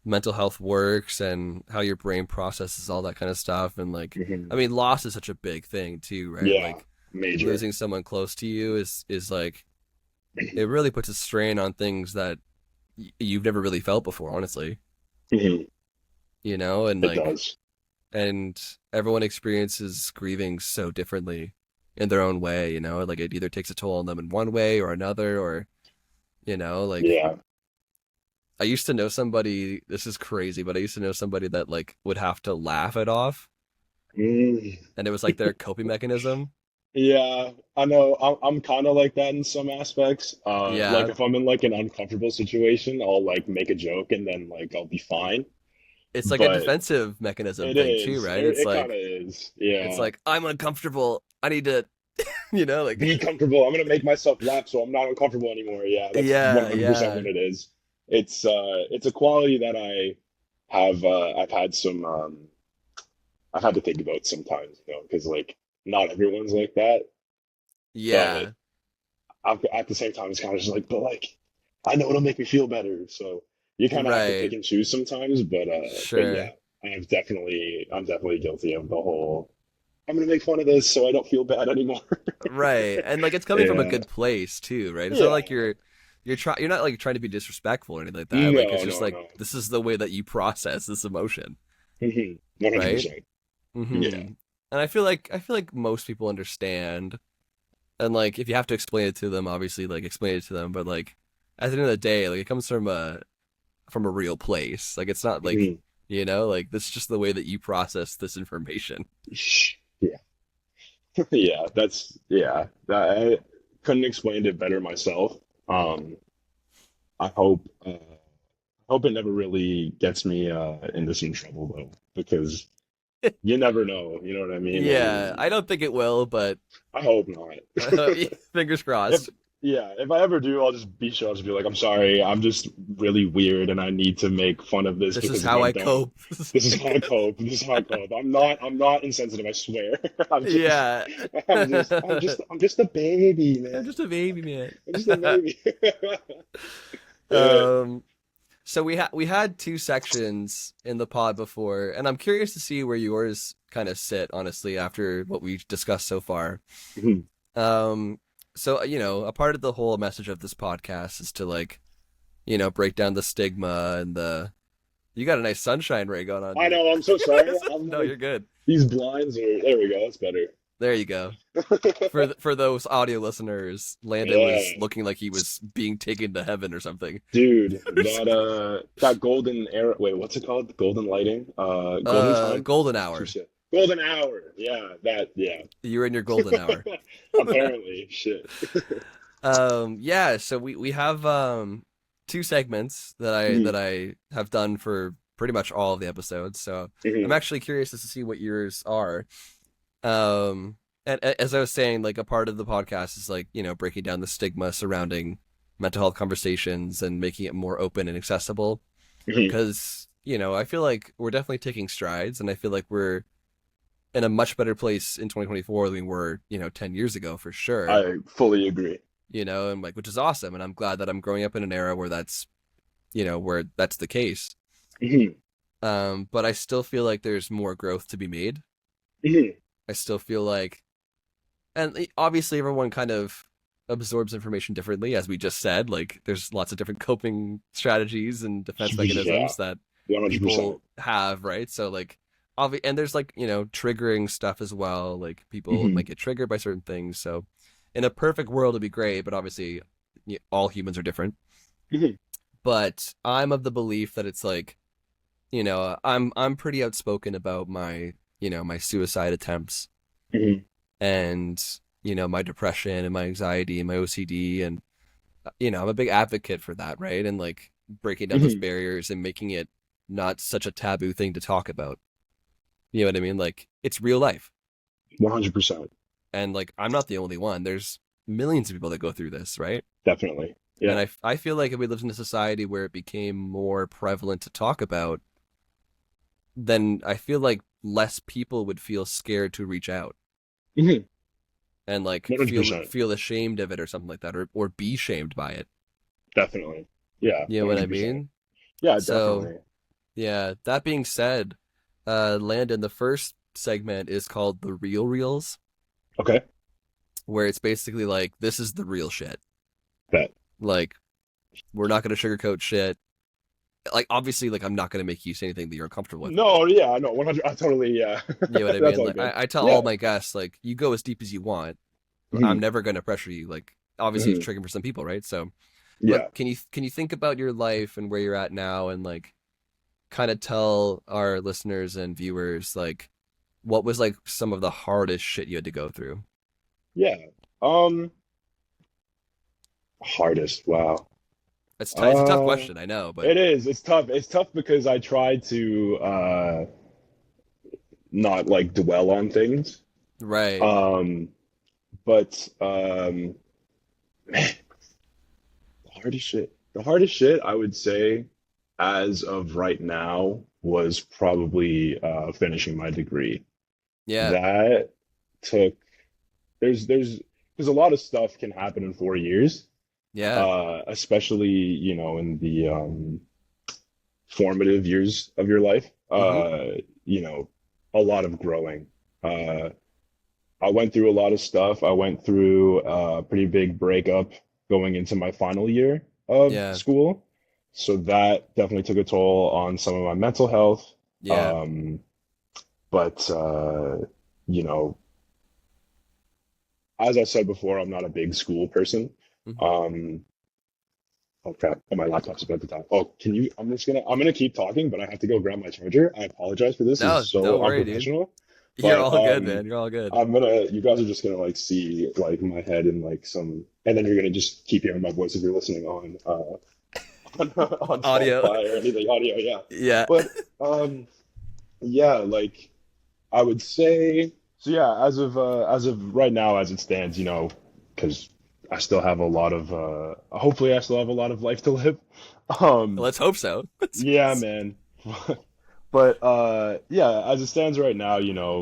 mental health works and how your brain processes all that kind of stuff and like Hmm. I mean loss is such a big thing too, right? Yeah, Like major. losing someone close to you is like it really puts a strain on things that you've never really felt before, honestly. Hmm. You know, and It like does. and everyone experiences grieving so differently in their own way, you know? Like it either takes a toll on them in one way or another or you know, like Yeah. I used to know somebody, this is crazy, but I used to know somebody that like would have to laugh it off Mm. and it was like their coping mechanism. Yeah, I know. I'm kind of like that in some aspects. Like Yeah, if I'm in like an uncomfortable situation, I'll like make a joke and then like I'll be fine. it's like a But defensive mechanism it thing too, is. right? It kind of is. It's Yeah. like I'm uncomfortable. I need to, you know, like Be comfortable. I'm gonna make myself laugh so I'm not uncomfortable anymore. Yeah, that's yeah, 100% yeah. what it is. It's a quality that I've had to think about sometimes, because like not everyone's like that. But Yeah, at the same time, it's kind of just like, but like, I know it'll make me feel better. So you kind of have to pick right. and choose sometimes. But yeah, Sure. I'm definitely guilty of the whole. I'm gonna make fun of this so I don't feel bad anymore. Right. And like it's coming from a Yeah, good place too, right? It's not yeah, like you're you're not like trying to be disrespectful or anything like that. Like it's No, just no, like no. this is the way that you process this emotion, right? 100%. Yeah. And I feel like most people understand. And like if you have to explain it to them, obviously like explain it to them, but like at the end of the day, like it comes from a real place. Like it's not like, Mhm. like this is just the way that you process this information. Yeah. Yeah, yeah. I couldn't explain it better myself. Um, I hope it never really gets me into some trouble though, because you never know, you know what I mean? Yeah, And I don't think it will, but I hope not. fingers If crossed. yeah, if I ever do, I'll just be sure I'll just be like, I'm sorry, I'm just really weird and I need to make fun of this This is because if how I I don't, cope. this is how I cope. This is how I cope. I'm not insensitive, I swear. I'm just Yeah. I'm just a baby, I'm man. just a baby man. I'm just a baby. Yeah. um so we had two sections in the pod before, and I'm curious to see where yours kind of sit, honestly, after what we've discussed so far. Mhm. Um, so a part of the whole message of this podcast is to like, break down the stigma and the. You got a nice sunshine ray going on, I dude. know, I'm so sorry. I'm No, like you're good. these blinds are there we go, that's better. There you go. For those audio listeners, Landon was Yeah. looking like he was being taken to heaven or something. Dude, that golden era, wait, what's it called? Golden lighting? Golden time? Golden Some hour. shit. Golden hour. Yeah, yeah. You're in your golden hour. Apparently, shit. Yeah, so we have two segments that I Mhm, that I have done for pretty much all of the episodes. So I'm mhm, actually curious as to see what yours are. And as I was saying, like a part of the podcast is like, breaking down the stigma surrounding mental health conversations and making it more open and accessible. mhm. Because, I feel like we're definitely taking strides, and I feel like we're in a much better place in 2024 than we were, 10 years ago for sure. I fully agree. And like, which is awesome. And I'm glad that I'm growing up in an era where that's the case. Mhm, But I still feel like there's more growth to be made. mhm. I still feel like, and obviously everyone kind of absorbs information differently, as we just said. Like, there's lots of different coping strategies and defense Yeah, mechanisms that 100%. people have, right? So like, and there's like triggering stuff as well. Like people Mhm, might get triggered by certain things. So, in a perfect world, it'd be great, but obviously, all humans are different. mhm, But I'm of the belief that it's like, I'm pretty outspoken about my suicide attempts mhm, and my depression and my anxiety and my OCD, and I'm a big advocate for that, right? And like breaking down those mhm. barriers and making it not such a taboo thing to talk about. You know what I mean? Like it's real life, 100%. and like I'm not the only one. There's millions of people that go through this, right? Definitely. And Yeah. I feel like if we lived in a society where it became more prevalent to talk about, then I feel like less people would feel scared to reach out Mhm, and like feel 100%. feel ashamed of it or something like that, or be shamed by it. Definitely. Yeah, You know what I 100%. mean? Yeah, So definitely. yeah, that being said, Landon, the first segment is called the real reels, Okay. where it's basically like this is the real shit. Bet. Like we're not gonna sugarcoat shit. Like obviously, like I'm not gonna make you say anything that you're uncomfortable with. No, yeah, no, 100. I totally, yeah. You know what I That's mean? all Like good. I tell all Yeah. my guests, like you go as deep as you want. I'm Mhm, never gonna pressure you. Like obviously it's mhm. triggering for some people, right? So, but Yeah. can you think about your life and where you're at now, and like kind of tell our listeners and viewers like what was like some of the hardest shit you had to go through? Yeah. Um, hardest. Wow. It's a tough Uh, question, I know, but it is. It's tough. It's tough because I try to not like dwell on things. right. Um, but man, the hardest shit I would say as of right now was probably finishing my degree. Yeah. That took there's because a lot of stuff can happen in 4 years, Yeah. especially in the formative years of your life. Mm-hmm. You know, a lot of growing. Uh, I went through a lot of stuff. I went through a pretty big breakup going into my final year. of Yeah. school. So that definitely took a toll on some of my mental health. Yeah. Um, but you know, as I said before, I'm not a big school person. Hmm. Um, oh crap! Oh, my laptop's about to die. Oh, can you? I'm gonna keep talking, but I have to go grab my charger. I apologize for this. This is No, don't so worry, dude. unprofessional. You're But all good, man. You're all good. you guys are just gonna like see like my head in like some, and then you're gonna just keep hearing my voice if you're listening on on Audio. Spotify or anything audio. Yeah, Yeah. but yeah, like I would say so. Yeah, as of right now, as it stands, because I still have a lot of hopefully I still have a lot of life to live. Um, Let's hope so. yeah, man. But yeah, as it stands right now,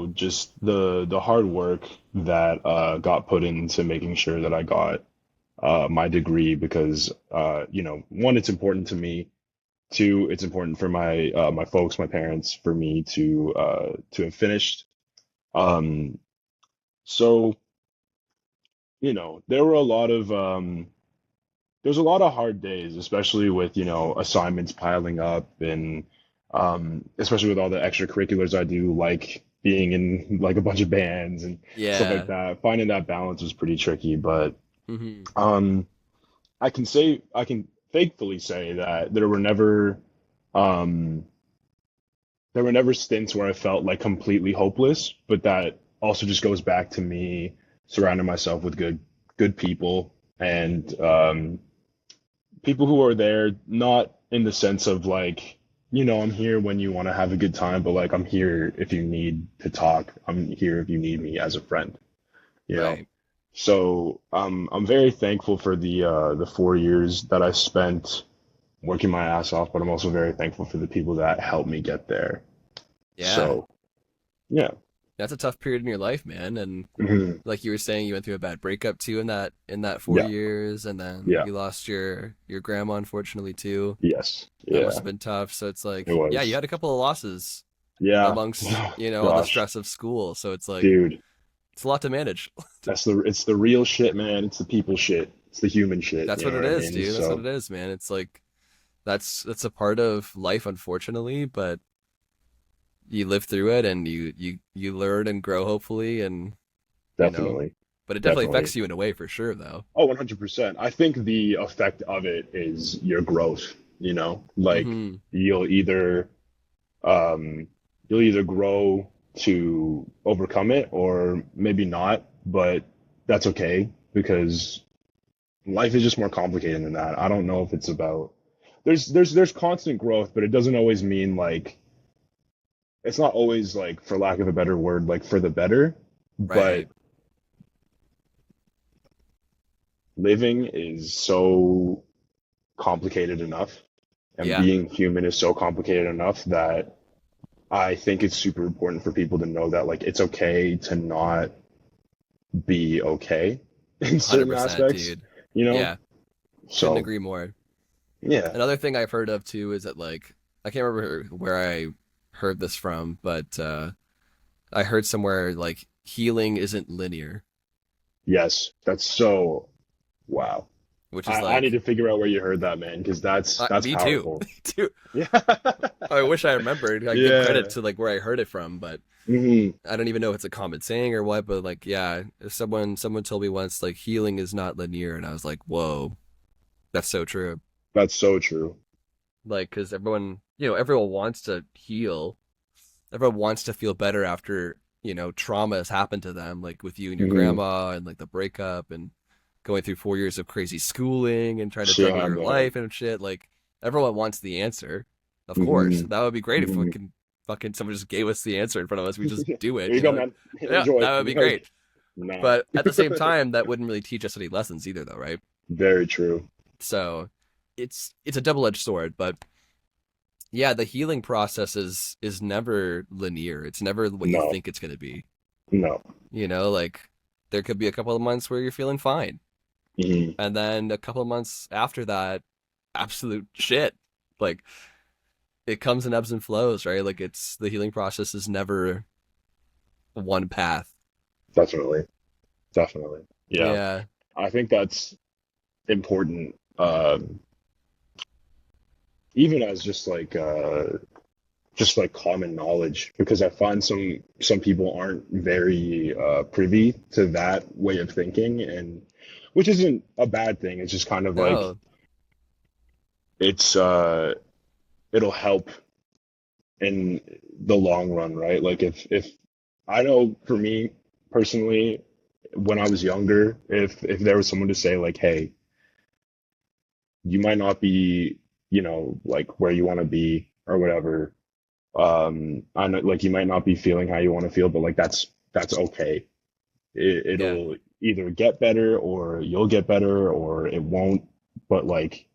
just the hard work that got put into making sure that I got my degree because one, it's important to me. Two, it's important for my folks, my parents, for me to have finished. Um, so, there were a lot of there was a lot of hard days, especially with, assignments piling up and especially with all the extracurriculars I do, like being in like a bunch of bands and stuff like Yeah. that. Finding that balance was pretty tricky, but Hmm. um I can thankfully say that um there were never stints where I felt like completely hopeless, but that also just goes back to me surrounding myself with good people and people who are there not in the sense of like, I'm here when you want to have a good time, but like I'm here if you need to talk. I'm here if you need me as a friend, you know. Right. So I'm very thankful for the 4 years that I spent working my ass off, but I'm also very thankful for the people that helped me get there. Yeah. So yeah. That's a tough period in your life, man. And Mhm. like you were saying, you went through a bad breakup too in that four Yeah, years, and then yeah, you lost your grandma, unfortunately, too. yes, That must have yeah, been tough. So it's it like, yeah, you was. had a couple of losses Yeah. amongst, all the Gosh, stress of school. So it's like dude. it's a lot to manage. It's the real shit, man. It's the people shit. It's the human shit. That's You what know it what I is, mean? dude. That's what it So is, man. It's like that's a part of life, unfortunately, but you live through it and you learn and grow, hopefully, and you know, definitely, but it definitely definitely. affects you in a way for sure, though. Oh, 100%. I think the effect of it is your growth, like Hmm. you'll either um you'll either grow to overcome it or maybe not, but that's okay because life is just more complicated than that. I don't know if it's about there's constant growth, but it doesn't always mean like it's not always like for lack of a better word like for the better, but Right. living is so complicated enough and Yeah. being human is so complicated enough that I think it's super important for people to know that like it's okay to not be okay in certain 100%, aspects, dude. you know? Yeah. Couldn't So, agree more. yeah. Another thing I've heard of too is that like I can't remember where I heard this from, but I heard somewhere like healing isn't linear, Yes. That's so wow. which is I need like to figure out where you heard that, man, because that's me too. powerful. Me too. Yeah. I wish I remembered. I give credit Yeah. to like where I heard it from, but Hmm. I don't even know if it's a common saying or what, but like yeah, if someone told me once like healing is not linear and I was like, "Whoa, that's so true." That's so true. Like cuz everyone wants to heal. Everyone wants to feel better after, trauma has happened to them like with you and your Hmm. grandma and like the breakup and going through 4 years of crazy schooling and trying to juggle Yeah, your man. life and shit. Like everyone wants the answer. Of course. Hmm. That would be great if we Hmm. can fucking someone just gave us the answer in front of us. We just Here do it, you go, man. Yeah, Enjoy. that would be Like, great. nah. But at the same time, that wouldn't really teach us any lessons either, though, right? Very true. So it's a double edged sword, but yeah, the healing process is never linear. It's never what you No, think it's gonna be. no. Like there could be a couple of months where you're feeling fine, Hmm. and then a couple of months after that, absolute shit. Like it comes in ebbs and flows, right? Like it's the healing process is never one path. Definitely. Definitely. Yeah. Yeah. I think that's important. even as just like common knowledge, because I find some people aren't very privy to that way of thinking, and which isn't a bad thing. It's just kind of like No, it's it'll help in the long run, right? Like if I know for me personally, when I was younger, if there was someone to say like, hey, you might not be, like where you want to be or whatever. I know like you might not be feeling how you want to feel, but like that's okay. yeah, It'll either get better or you'll get better or it won't. But like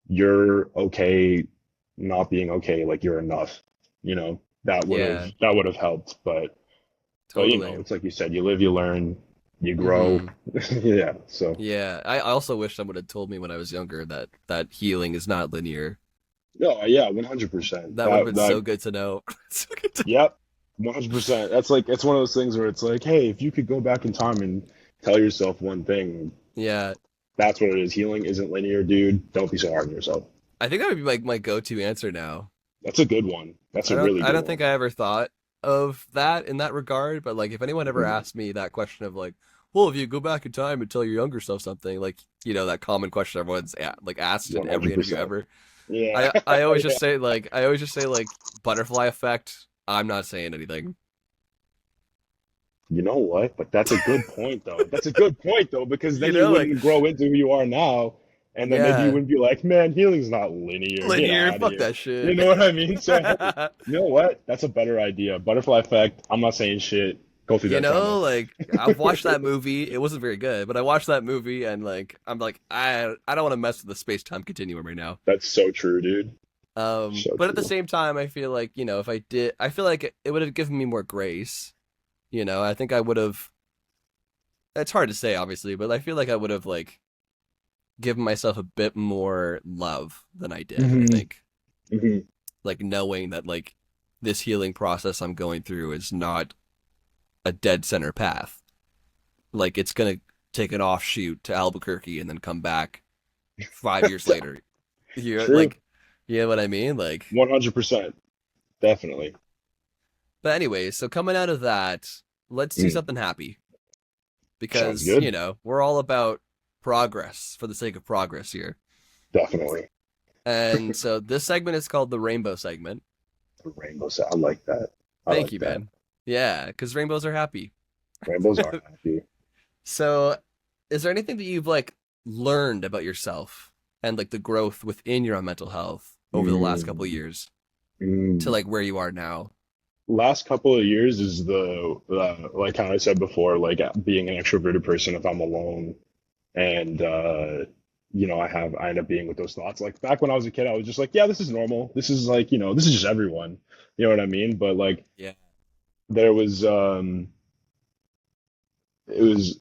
you're okay not being okay, like you're enough. yeah, That would have helped. But totally. it's like you said, you live, you learn, you grow. Hmm. Yeah. So Yeah, I also wish someone had told me when I was younger that healing is not linear. no, yeah, 100%. That would have been That so good to know. So good to- Yep, 100%. That's like it's one of those things where it's like, hey, if you could go back in time and tell yourself one thing, Yeah, that's what it is. Healing isn't linear, dude. Don't be so hard on yourself. I think that would be like my go-to answer now. That's a good one. That's a really I good don't one. think I ever thought of that in that regard, but like if anyone ever Mhm. asked me that question of like, well, if you go back in time and tell your younger self something, like, that common question everyone's like asked in every interview 100%. ever. Yeah. I always just Yeah. say like butterfly effect. I'm not saying anything. You know what? But that's a good point, though. That's a good point, though, because then you Like wouldn't grow into who you are now, and then maybe you yeah, wouldn't be like, man, healing's not linear. Get linear, out of fuck here. that You shit. know what I mean? So, you know what? That's a better idea. Butterfly effect. I'm not saying shit. Go through that trauma. Like I've watched that movie. It wasn't very good, but I watched that movie and like I'm like I don't want to mess with the space-time continuum right now. That's so true, dude. So But at the true. same time, I feel like, if I did, I feel like it would have given me more grace. I think I would have, it's hard to say, obviously, but I feel like I would have, like, given myself a bit more love than I did, I Hmm. think. Hmm. Like, knowing that, like, this healing process I'm going through is not a dead center path. Like, it's going to take an offshoot to Albuquerque and then come back 5 years later. True. You know what I mean? Like, 100%. Definitely. but anyway, so coming out of that, let's do Mm. something happy Sounds because, good. we're all about progress for the sake of progress here. Definitely. And so this segment is called the rainbow segment. The rainbow sound. I like that. I Thank like you, that. man. Yeah, because rainbows are happy. Rainbows are happy. So, is there anything that you've like learned about yourself and like the growth within your own mental health over the last couple of Mm. years to Mm. like where you are now? Last couple of years is the like how I said before, like being an extroverted person if I'm alone and I end up being with those thoughts. Like back when I was a kid, I was just like, yeah, this is normal. This is like, this is just everyone. You know what I mean? But like Yeah. there was it was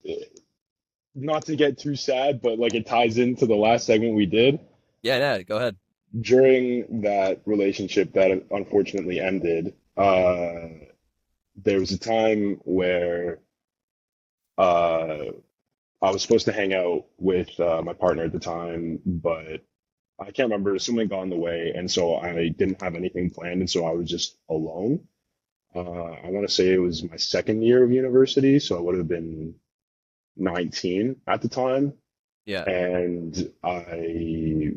not to get too sad, but like it ties into the last segment we did. Yeah, yeah, go ahead. During that relationship that unfortunately ended, there was a time where uh, I was supposed to hang out with my partner at the time, but I can't remember. Something got in the way, and so I didn't have anything planned, and so I was just alone. I want to say it was my second year of university, so I would have been 19 at the time, Yeah. and I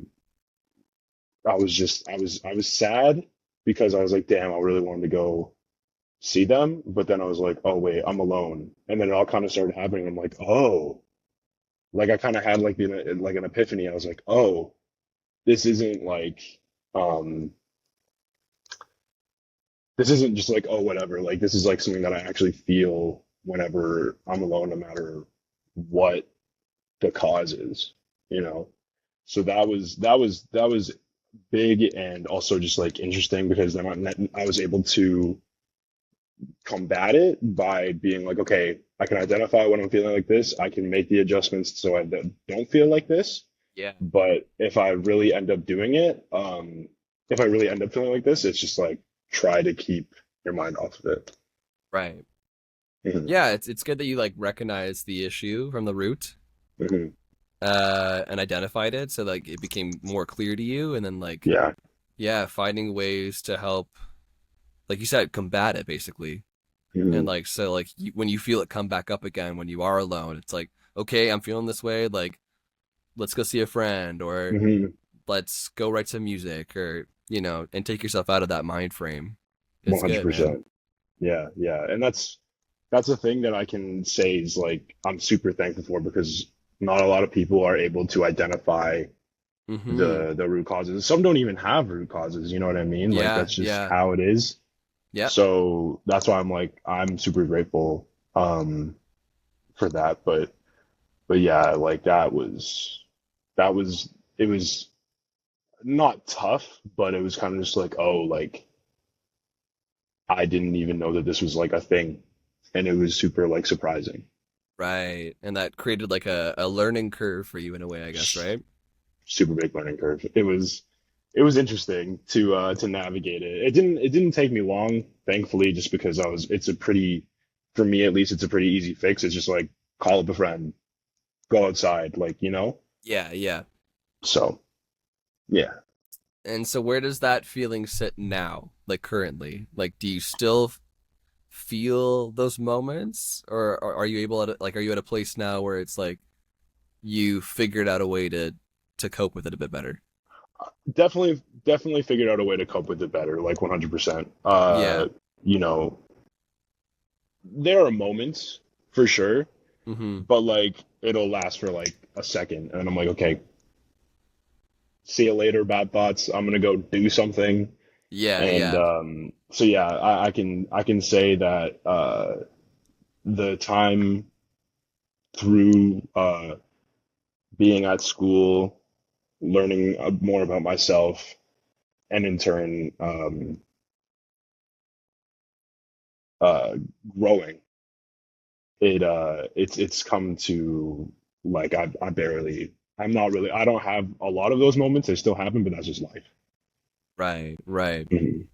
was sad because I was like, damn, I really wanted to go see them, but then I was like, oh wait, I'm alone, and then it all kind of started happening. I'm like, oh, like I kind of had like an epiphany. I was like, oh, this isn't like um this isn't just like oh whatever. Like this is like something that I actually feel whenever I'm alone, no matter what the cause is, you know. So that was big and also just like interesting because then I was able to combat it by being like, okay, I can identify when I'm feeling like this. I can make the adjustments so I don't feel like this. Yeah. But if I really end up doing it, if I really end up feeling like this, it's just like try to keep your mind off of it. Right. Hmm. Yeah, it's good that you like recognize the issue from the root Hmm. and identified it so like it became more clear to you and then like Yeah. yeah, finding ways to help, like you said, combat it basically. And Hmm. like so like when you feel it come back up again when you are alone, it's like, okay, I'm feeling this way, like let's go see a friend, or Hmm. let's go write some music, or and take yourself out of that mind frame. It's good, man. 100%. Yeah, yeah. And that's a thing that I can say is like I'm super thankful for because not a lot of people are able to identify Mm-hmm. the root causes. Some don't even have root causes, you know what I mean? Like Yeah, that's just yeah. how it is. Yep. So that's why I'm like I'm super grateful for that. But yeah, like that was it was not tough, but it was kind of just like, oh, like I didn't even know that this was like a thing. And it was super like surprising. Right. And that created like a learning curve for you in a way, I guess, right? Super big learning curve. It was interesting to navigate it. It didn't take me long, thankfully, just because I was it's a pretty for me at least it's a pretty easy fix. It's just like call up a friend, go outside, like, you know? Yeah, yeah. So yeah. And so where does that feeling sit now, like currently? Like do you still feel those moments, or are you able to, like, are you at a place now where it's like you figured out a way to cope with it a bit better? Definitely figured out a way to cope with it better, like 100%. Yeah. You know, there are moments for sure, Mm-hmm. but like it'll last for like a second and I'm like, okay, see you later, bad thoughts. I'm gonna go do something. Yeah, And yeah. so yeah, I can say that the time through being at school, learning more about myself, and in turn uh, growing, it's come to like I barely I'm not really I don't have a lot of those moments. They still happen, but that's just life. Right, right. Mhm.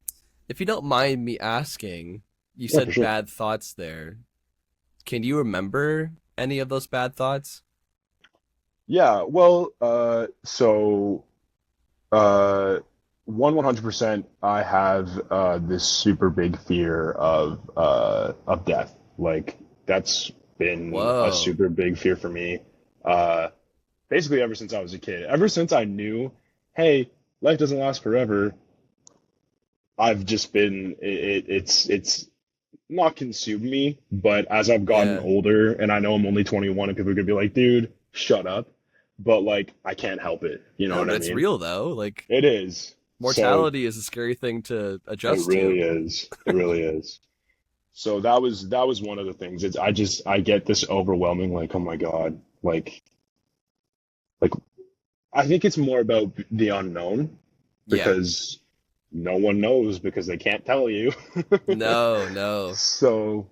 If you don't mind me asking, you Yeah, for said sure. bad thoughts there. Can you remember any of those bad thoughts? Yeah, well, so uh, 100%, I have this super big fear of death. Like that's been a Whoa. super big fear for me. Uh, basically ever since I was a kid. Ever since I knew, hey, life doesn't last forever. I've just been it's not consumed me, but as I've gotten Yeah. older and I know I'm only 21 and people are gonna be like, dude, shut up. But like I can't help it. You know No, what but I it's mean? real though. Like It is. So mortality is a scary thing to it adjust really to. is. It really is. So that was one of the things. It's I get this overwhelming like, oh my God. Like I think it's more about the unknown Yeah. because no one knows because they can't tell you. No, no. So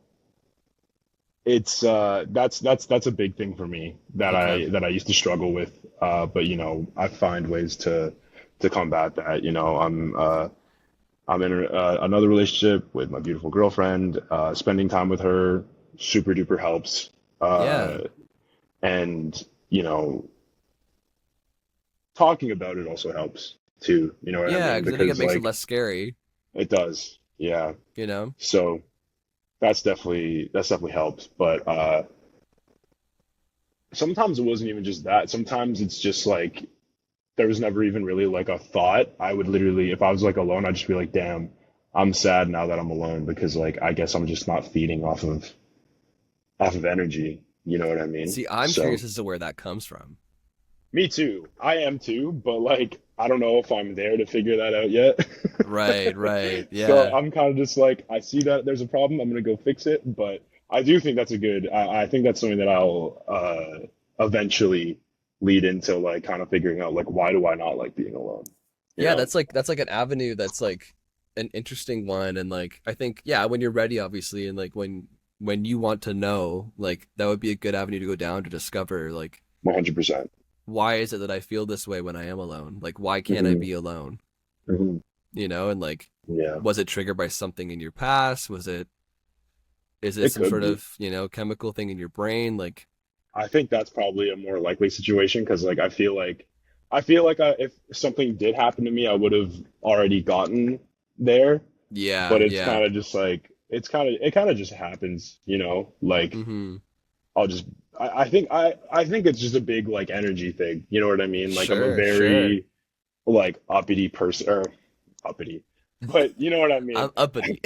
it's that's a big thing for me Okay. that I used to struggle with. But you know, I find ways to combat that. You know, I'm in another relationship with my beautiful girlfriend. Spending time with her super duper helps. Yeah. Uh, and you know, talking about it also helps too. You know what I Yeah, mean? because I think it Because makes it like less scary, it does. Yeah. you know? So that's definitely helped. But sometimes it wasn't even just that. Sometimes it's just like there was never even really like a thought. I would literally, if I was like alone, I'd just be like, damn, I'm sad now that I'm alone because like I guess I'm just not feeding off of energy. You know what I mean? See, I'm So curious as to where that comes from. me too. I am too, but like I don't know if I'm there to figure that out yet. Right, right. So Yeah. I'm kind of just like I see that there's a problem. I'm gonna go fix it, but I do think that's a good. I think that's something that I'll eventually lead into like kind of figuring out like why do I not like being alone? You Yeah, know? that's like an avenue that's like an interesting one, and like I think, yeah, when you're ready obviously, and like when you want to know, like that would be a good avenue to go down to discover, like, 100%. why is it that I feel this way when I am alone? Like why can't I Hmm. be alone? Hmm. And like, Yeah, was it triggered by something in your past? Is it it some could sort be. of, chemical thing in your brain? Like, I think that's probably a more likely situation because like I feel like I feel like if something did happen to me, I would have already gotten there. Yeah, But it's yeah. kind of just like it kind of just happens, you know. Like Mm-hmm. I'll just I think it's just a big like energy thing. You know what I mean? Like I'm a Sure, sure. very like uppity person or uppity, but you know what I I'm mean. uppity.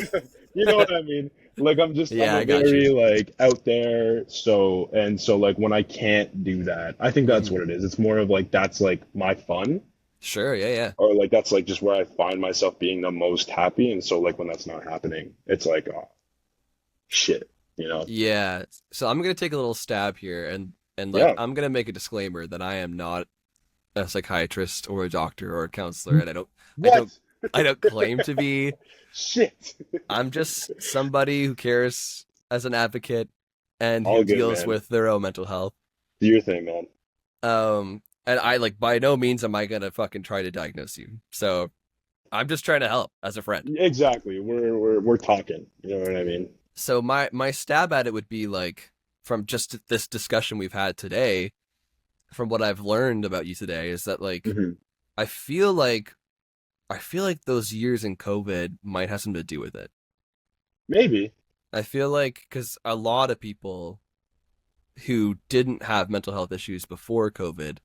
You know what I mean? Like I'm Yeah, a I got you. very like out there. So like when I can't do that, I think that's Mm-hmm. what it is. It's more of like that's like my fun, Sure, yeah, yeah. or like that's like just where I find myself being the most happy. And so like when that's not happening, it's like oh shit, you know? Yeah. So I'm gonna take a little stab here and like Yeah. I'm gonna make a disclaimer that I am not a psychiatrist or a doctor or a counselor, and I don't What? I don't claim to be. Shit. I'm just somebody who cares as an advocate and All who good, deals man. with their own mental health. Do your thing, man. And I like by no means am I gonna fucking try to diagnose you. So I'm just trying to help as a friend. Exactly. We're talking. You know what I mean? So my stab at it would be like from just this discussion we've had today, from what I've learned about you today, is that like Hmm. I feel like I feel like those years in COVID might have something to do with it. Maybe. I feel like because a lot of people who didn't have mental health issues before COVID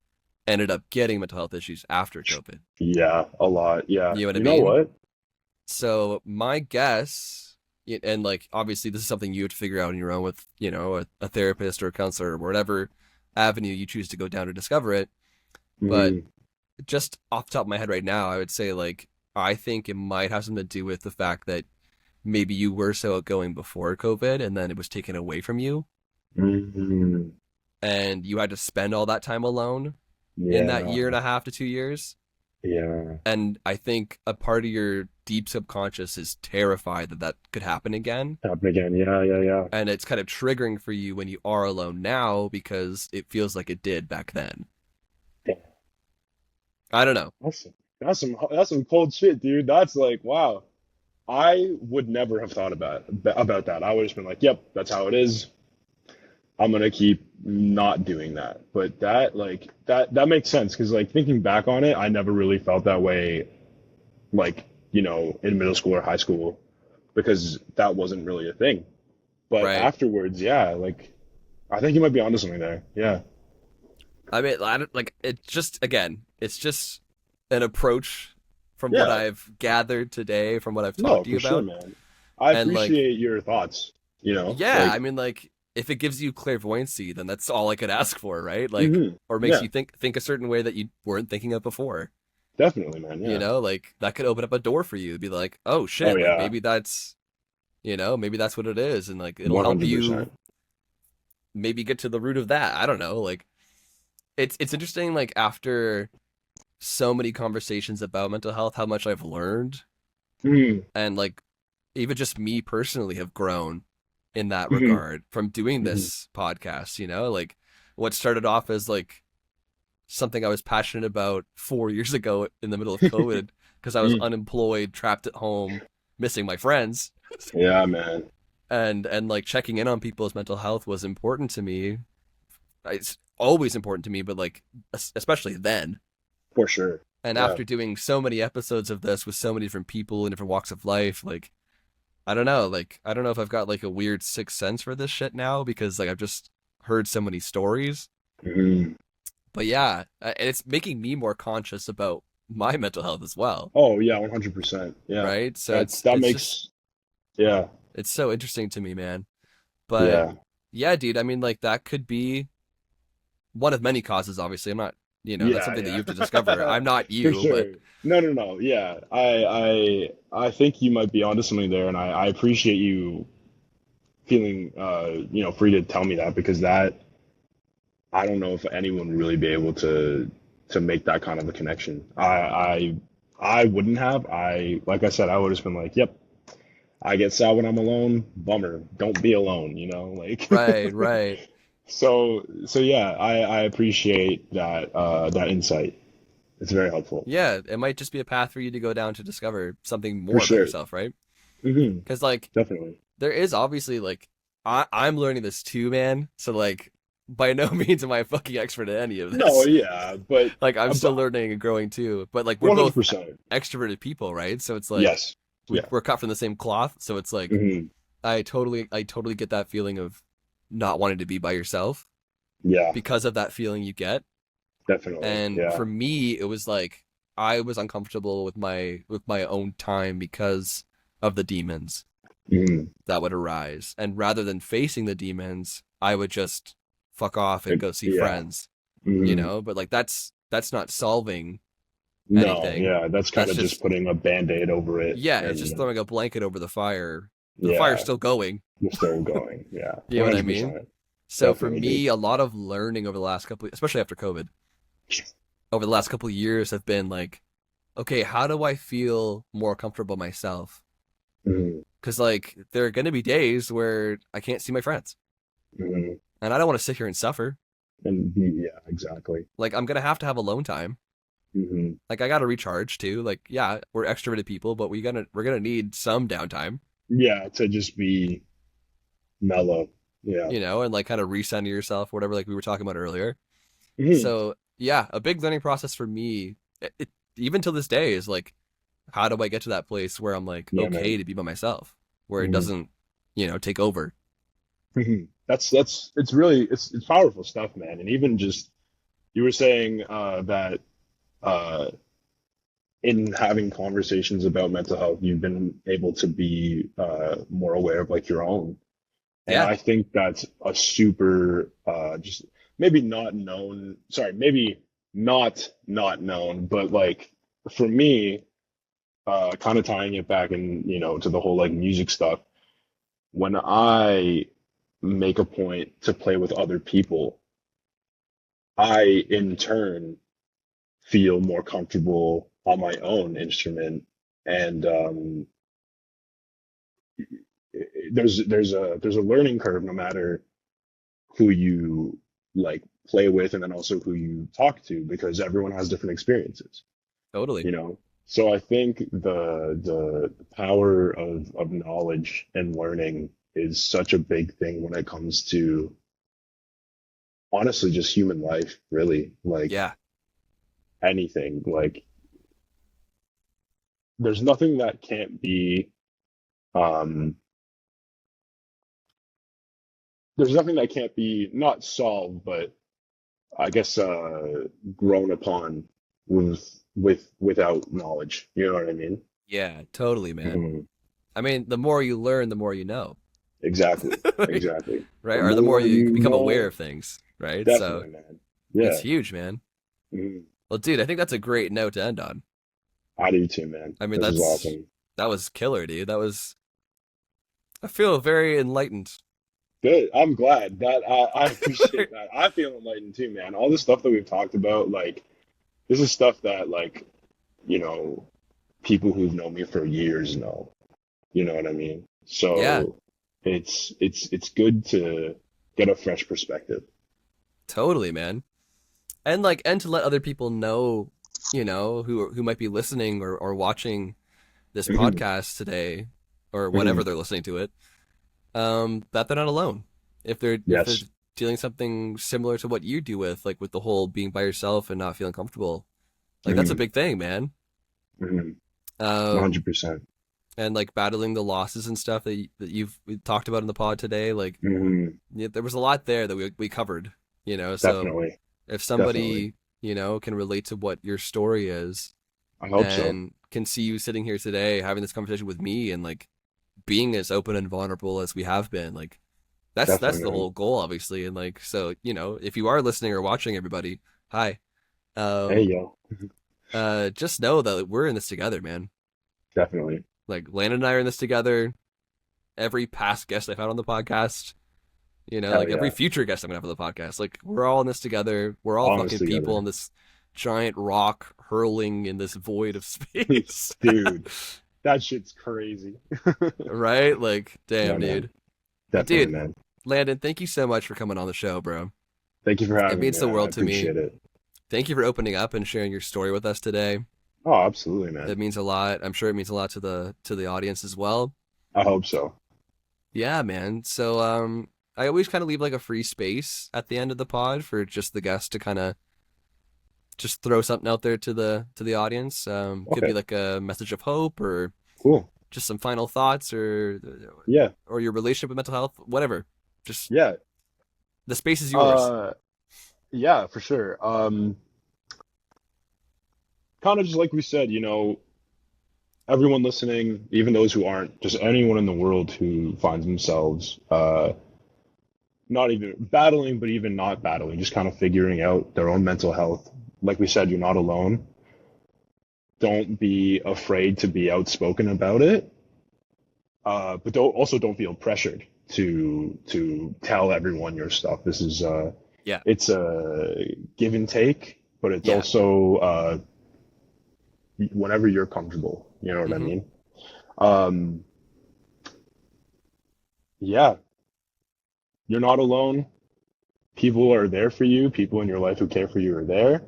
ended up getting mental health issues after COVID. Yeah, a lot. Yeah. You know what I You know mean? what? So my guess, and like obviously this is something you have to figure out on your own with, a therapist or a counselor or whatever avenue you choose to go down to discover it. But Hmm. just off the top of my head right now, I would say like I think it might have something to do with the fact that maybe you were so outgoing before COVID and then it was taken away from you Hmm. and you had to spend all that time alone in that Yeah. year and a half to 2 years. Yeah. And I think a part of your deep subconscious is terrified that that could happen again. Happen again. Yeah, yeah, yeah. And it's kind of triggering for you when you are alone now because it feels like it did back then. Damn. I don't know. That's some cold shit, dude. That's like wow. I would never have thought about that. I would have just been like, "Yep, that's how it is. I'm gonna keep not doing that." But that like that makes sense because like thinking back on it, I never really felt that way like, you know, in middle school or high school because that wasn't really a thing. But Right. afterwards, yeah, like I think you might be onto something there. Yeah. I mean, I don't, like, it's just, again, it's just an approach from what Yeah. I've gathered today, from what I've No, talked to you for sure, about. man. I And, like, appreciate your thoughts, you know? yeah, I Like, mean, like, if it gives you clairvoyancy, then that's all I could ask for, right? Like, hmm. or makes Yeah, you think a certain way that you weren't thinking of before. definitely, man. Yeah. Like that could open up a door for you to be like, oh Oh shit, like yeah. maybe that's, maybe that's what it is, and like it'll help you 100%. maybe get to the root of that. I don't know. Like it's interesting. Like after so many conversations about mental health, how much I've learned, Mm-hmm. and like even just me personally have grown in that Hmm. regard from doing Hmm. this podcast. Like what started off as like something I was passionate about 4 years ago in the middle of COVID because I was unemployed, trapped at home, missing my friends, Yeah, man. and like checking in on people's mental health was important to me. It's always important to me, but like especially then. For sure. And Yeah. after doing so many episodes of this with so many different people in different walks of life, like I don't know, like I don't know if I've got like a weird sixth sense for this shit now because like I've just heard so many stories. Hmm. But yeah, and it's making me more conscious about my mental health as well, Oh yeah, 100%. Yeah. right? So it's That it's just makes yeah. it's so interesting to me, man. But Yeah. yeah, dude, I mean like that could be one of many causes, obviously. I'm not, that's Yeah, something that you have to discover. yeah. I'm not For you, but sure. No, no, no. Yeah. I think you might be onto something there and I appreciate you feeling you know, free to tell me that because that I don't know if anyone would really be able to make that kind of a connection. I wouldn't have. I like I said, I would have just been like, "Yep, I get sad when I'm alone. Bummer. Don't be alone." You know, like. right, right. So yeah, I appreciate that that insight. It's very helpful Yeah, it might just be a path for you to go down to discover something for more about sure. yourself, right? Hmm. Because like Definitely. there is obviously like I'm learning this too, man. So like by no means am I a fucking expert at any of No, this. yeah, but Like I'm still about learning and growing too. But like we're both 100%. extroverted people, right? So it's like Yes. Yeah. we're cut from the same cloth. So it's like Hmm. I totally get that feeling of not wanting to be by yourself Yeah, because of that feeling you get. definitely. And Yeah. for me, it was like I was uncomfortable with my own time because of the demons Hmm. that would arise. And rather than facing the demons, I would just fuck off and go see Yeah. friends, Hmm. but like that's not solving No, anything. yeah, that's kind That's of just just putting a band-aid over it, yeah, it's just and throwing a blanket over the fire. The fire's yeah, still going. we're still going. Yeah, You know what I mean? 100%. So for Definitely, dude. me, a lot of learning over the last especially after COVID, over the last couple of years have been like, okay, how do I feel more comfortable myself? Hmm. Because like there are gonna be days where I can't see my friends, Hmm. and I don't want to sit here and suffer. And yeah, exactly. Like I'm gonna have alone time. Hmm. Like I gotta recharge too. Like yeah, we're extroverted people, but we're gonna need some downtime, Yeah, to just be mellow. Yeah. and like kind of recenter yourself, whatever. Like we were talking about earlier. Hmm. So yeah, a big learning process for me, even to this day, is like, how do I get to that place where I'm like Yeah, man. okay to be by myself, where it Hmm. doesn't, take over. Hmm. That's it's really it's powerful stuff, man. And even just you were saying that uh in having conversations about mental health, you've been able to be more aware of like your own. And Yeah, I think that's a super just maybe not known, sorry, maybe not known, but like for me, kind of tying it back in, to the whole like music stuff, when I make a point to play with other people, I in turn feel more comfortable on my own instrument. And there's a learning curve no matter who you like play with and then also who you talk to because everyone has different experiences, totally. you know. So I think the power of knowledge and learning is such a big thing when it comes to honestly just human life, really. Like Yeah, anything. Like there's nothing that can't be um there's nothing that can't be not solved, but I guess grown upon without knowledge. You know what I mean? yeah, totally, man. Mhm. I mean, the more you learn, the more you know, Exactly. right? Exactly. The Or the more more you you become aware know, of things, right? So definitely, man. it's Yeah. huge, man. Mhm. Well, dude, I think that's a great note to end on. I do too, man. I mean, This is awesome. that was killer, dude. I feel very enlightened. Good. I'm glad that I appreciate that. I feel enlightened too, man. All the stuff that we've talked about, like this is stuff that like, you know, people who've known me for years know. You know what I mean? Yeah, So it's good to get a fresh perspective. totally, man. And like, and to let other people know, who might be listening or watching this Mhm. podcast today, or whenever Mhm. they're listening to it, that they're not alone. If they're Yes. dealing something similar to what you do with the whole being by yourself and not feeling comfortable, like that's a Mhm. big thing, man. Mhm. Um, 100%. and like battling the losses and stuff that we talked about in the pod today, like Mhm. yeah, there was a lot there that we covered, So Definitely. if Definitely. somebody can relate to what your story is I hope so. and can see you sitting here today having this conversation with me and like being as open and vulnerable as we have been, like that's Definitely, the man. whole goal, obviously. And like so, if you are listening or watching, everybody, hi. Hey, Um, yo. just know that we're in this together, man. Definitely. Like Landon and I are in this together. Every past guest I've had on the podcast, Hell like every yeah. future guest I'm gonna have on the podcast, like we're all in this together. We're all All this fucking people in together. this giant rock hurling in this void of space. Dude, that shit's crazy. Right? Like, Yeah, damn, man. dude. But Definitely, dude, man. Landon, thank you so much for coming on the show, bro. Thank you for It having me, means the man. I world to me. appreciate it. Thank you for opening up and sharing your story with us today. Oh, absolutely, man. It means a lot. I'm sure it means a lot to the audience as well. I hope so. Yeah, man. So I always kind of leave like a free space at the end of the pod for just the guest to kind of just throw something out there to the audience. Could be Okay, like a message of hope or cool. just some final thoughts Yeah, or your relationship with mental health, whatever. Just yeah. the space is yours. Uh, yeah, for sure. Kind of just like we said, everyone listening, even those who aren't, just anyone in the world who finds themselves not even battling, but even not battling, just kind of figuring out their own mental health. Like we said, you're not alone. Don't be afraid to be outspoken about it, but don't feel pressured to tell everyone your stuff. This is Yeah. it's a give and take, but it's Yeah. also whenever you're comfortable. You know what I Hmm. mean? Um, yeah, you're not alone. People are there for you. People in your life who care for you are there.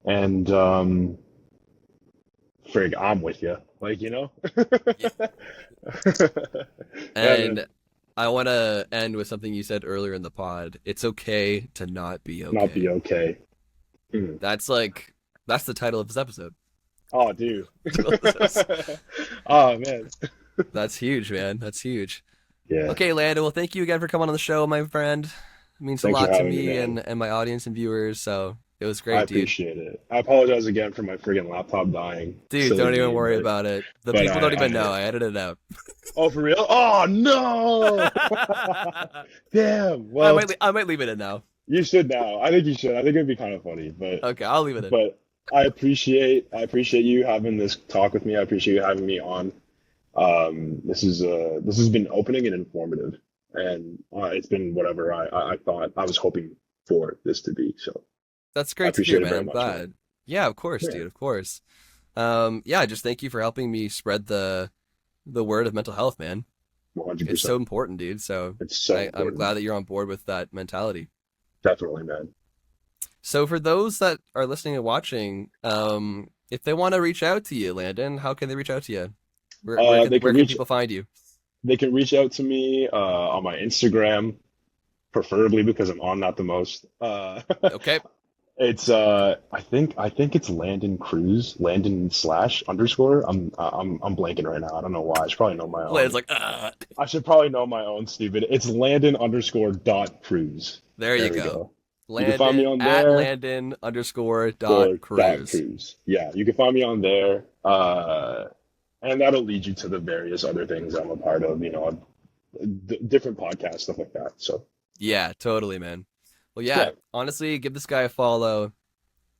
And frig, I'm with you. Like, Yeah. Yeah, man. And I want to end with something you said earlier in the pod. It's okay to not be Not be okay. okay. Mm. That's like that's the title of this episode. Oh, dude. Oh, man. That's huge, man. That's huge. Yeah. Okay, Landon. Well, thank you again for coming on the show, my friend. It means a Thanks for lot to having me, me man. and my audience and viewers. So it was I great, dude. appreciate it. I apologize again for my friggin' laptop dying. Dude, Silly don't even me, worry but about it. The but people don't I even know. I edited it out. oh, for real? Oh no! Damn. Well, I might leave it in now. you should now. I think you should. I think it'd be kind of funny, Okay, I'll leave it in. but I appreciate you having this talk with me. I appreciate you having me on. This has been opening and informative, and it's been whatever I thought I was hoping for this to be. So That's I great to hear, appreciate it man. very I'm much, man. glad. Yeah, of course, Yeah, dude. Of course. Yeah, just thank you for helping me spread the word of mental health, man. It's so 100%. important, dude. So It's so I'm important. glad that you're on board with that mentality. Definitely, man. So for those that are listening and watching, if they want to reach out to you, Landon, how can they reach out to you? They can Where can reach people find you? they can reach out to me on my Instagram, preferably because I'm on that the most. Okay. It's I think it's Landon Cruz, Landon slash underscore. I'm blanking right now. I don't know why. I should probably know my Landon's own. like, I should probably know my own stupid. It's Landon underscore dot Cruz. there you There we go. go. You can find me Landon on at there Landon underscore dot or dot Cruz. Cruz. Yeah, you can find me on there. And that'll lead you to the various other things I'm a part of, different podcasts, stuff like that. So, Yeah, totally, man. Well, yeah, yeah, honestly, give this guy a follow.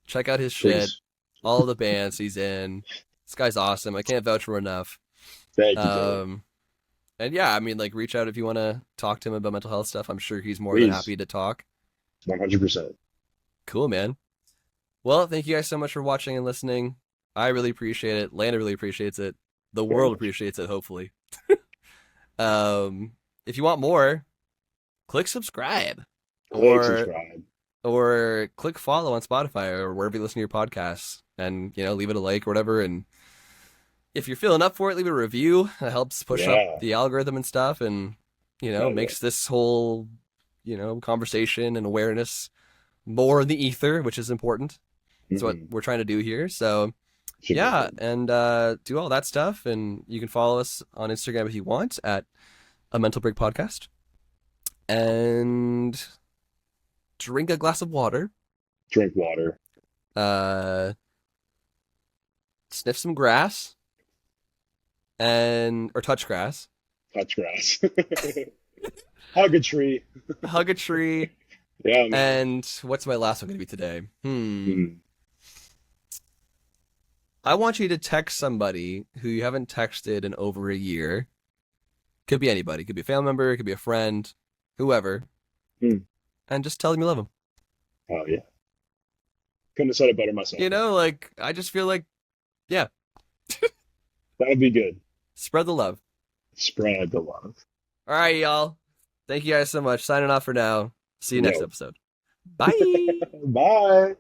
Check out his shit. please. All the bands he's in. This guy's awesome. I can't vouch for enough. Thank you, Taylor. Um, and yeah, I mean, like, reach out if you want to talk to him about mental health stuff. I'm sure he's more than Please. happy to talk. 100%. Cool, man. Well, thank you guys so much for watching and listening. I really appreciate it. Lana really appreciates it. The Very world much. appreciates it, hopefully. If you want more, click subscribe Click or subscribe. click follow on Spotify or wherever you listen to your podcasts, and leave it a like or whatever. And if you're feeling up for it, leave it a review. It helps push up Yeah. the algorithm and stuff, and Hell yeah. makes this whole conversation and awareness more in the ether, which is important. That's what Hmm. we're trying to do here. So Should be yeah, good. and do all that stuff, and you can follow us on Instagram if you want at a Mental Break Podcast, and drink a glass of water, Drink water. uh, sniff some grass, or touch grass, Touch grass. Hug a tree. hug a tree, Yeah, man. and what's my last one going to be today? Mhm. I want you to text somebody who you haven't texted in over a year. Could be anybody. Could be a family member. It could be a friend, whoever, Hmm. and just tell them you love them. Oh, yeah. Couldn't have said it better myself, man. Like I just feel like, yeah, That would be good. spread the love. Spread the love. All right, y'all. Thank you guys so much. Signing off for now. See you next Yo. episode. Bye. Bye.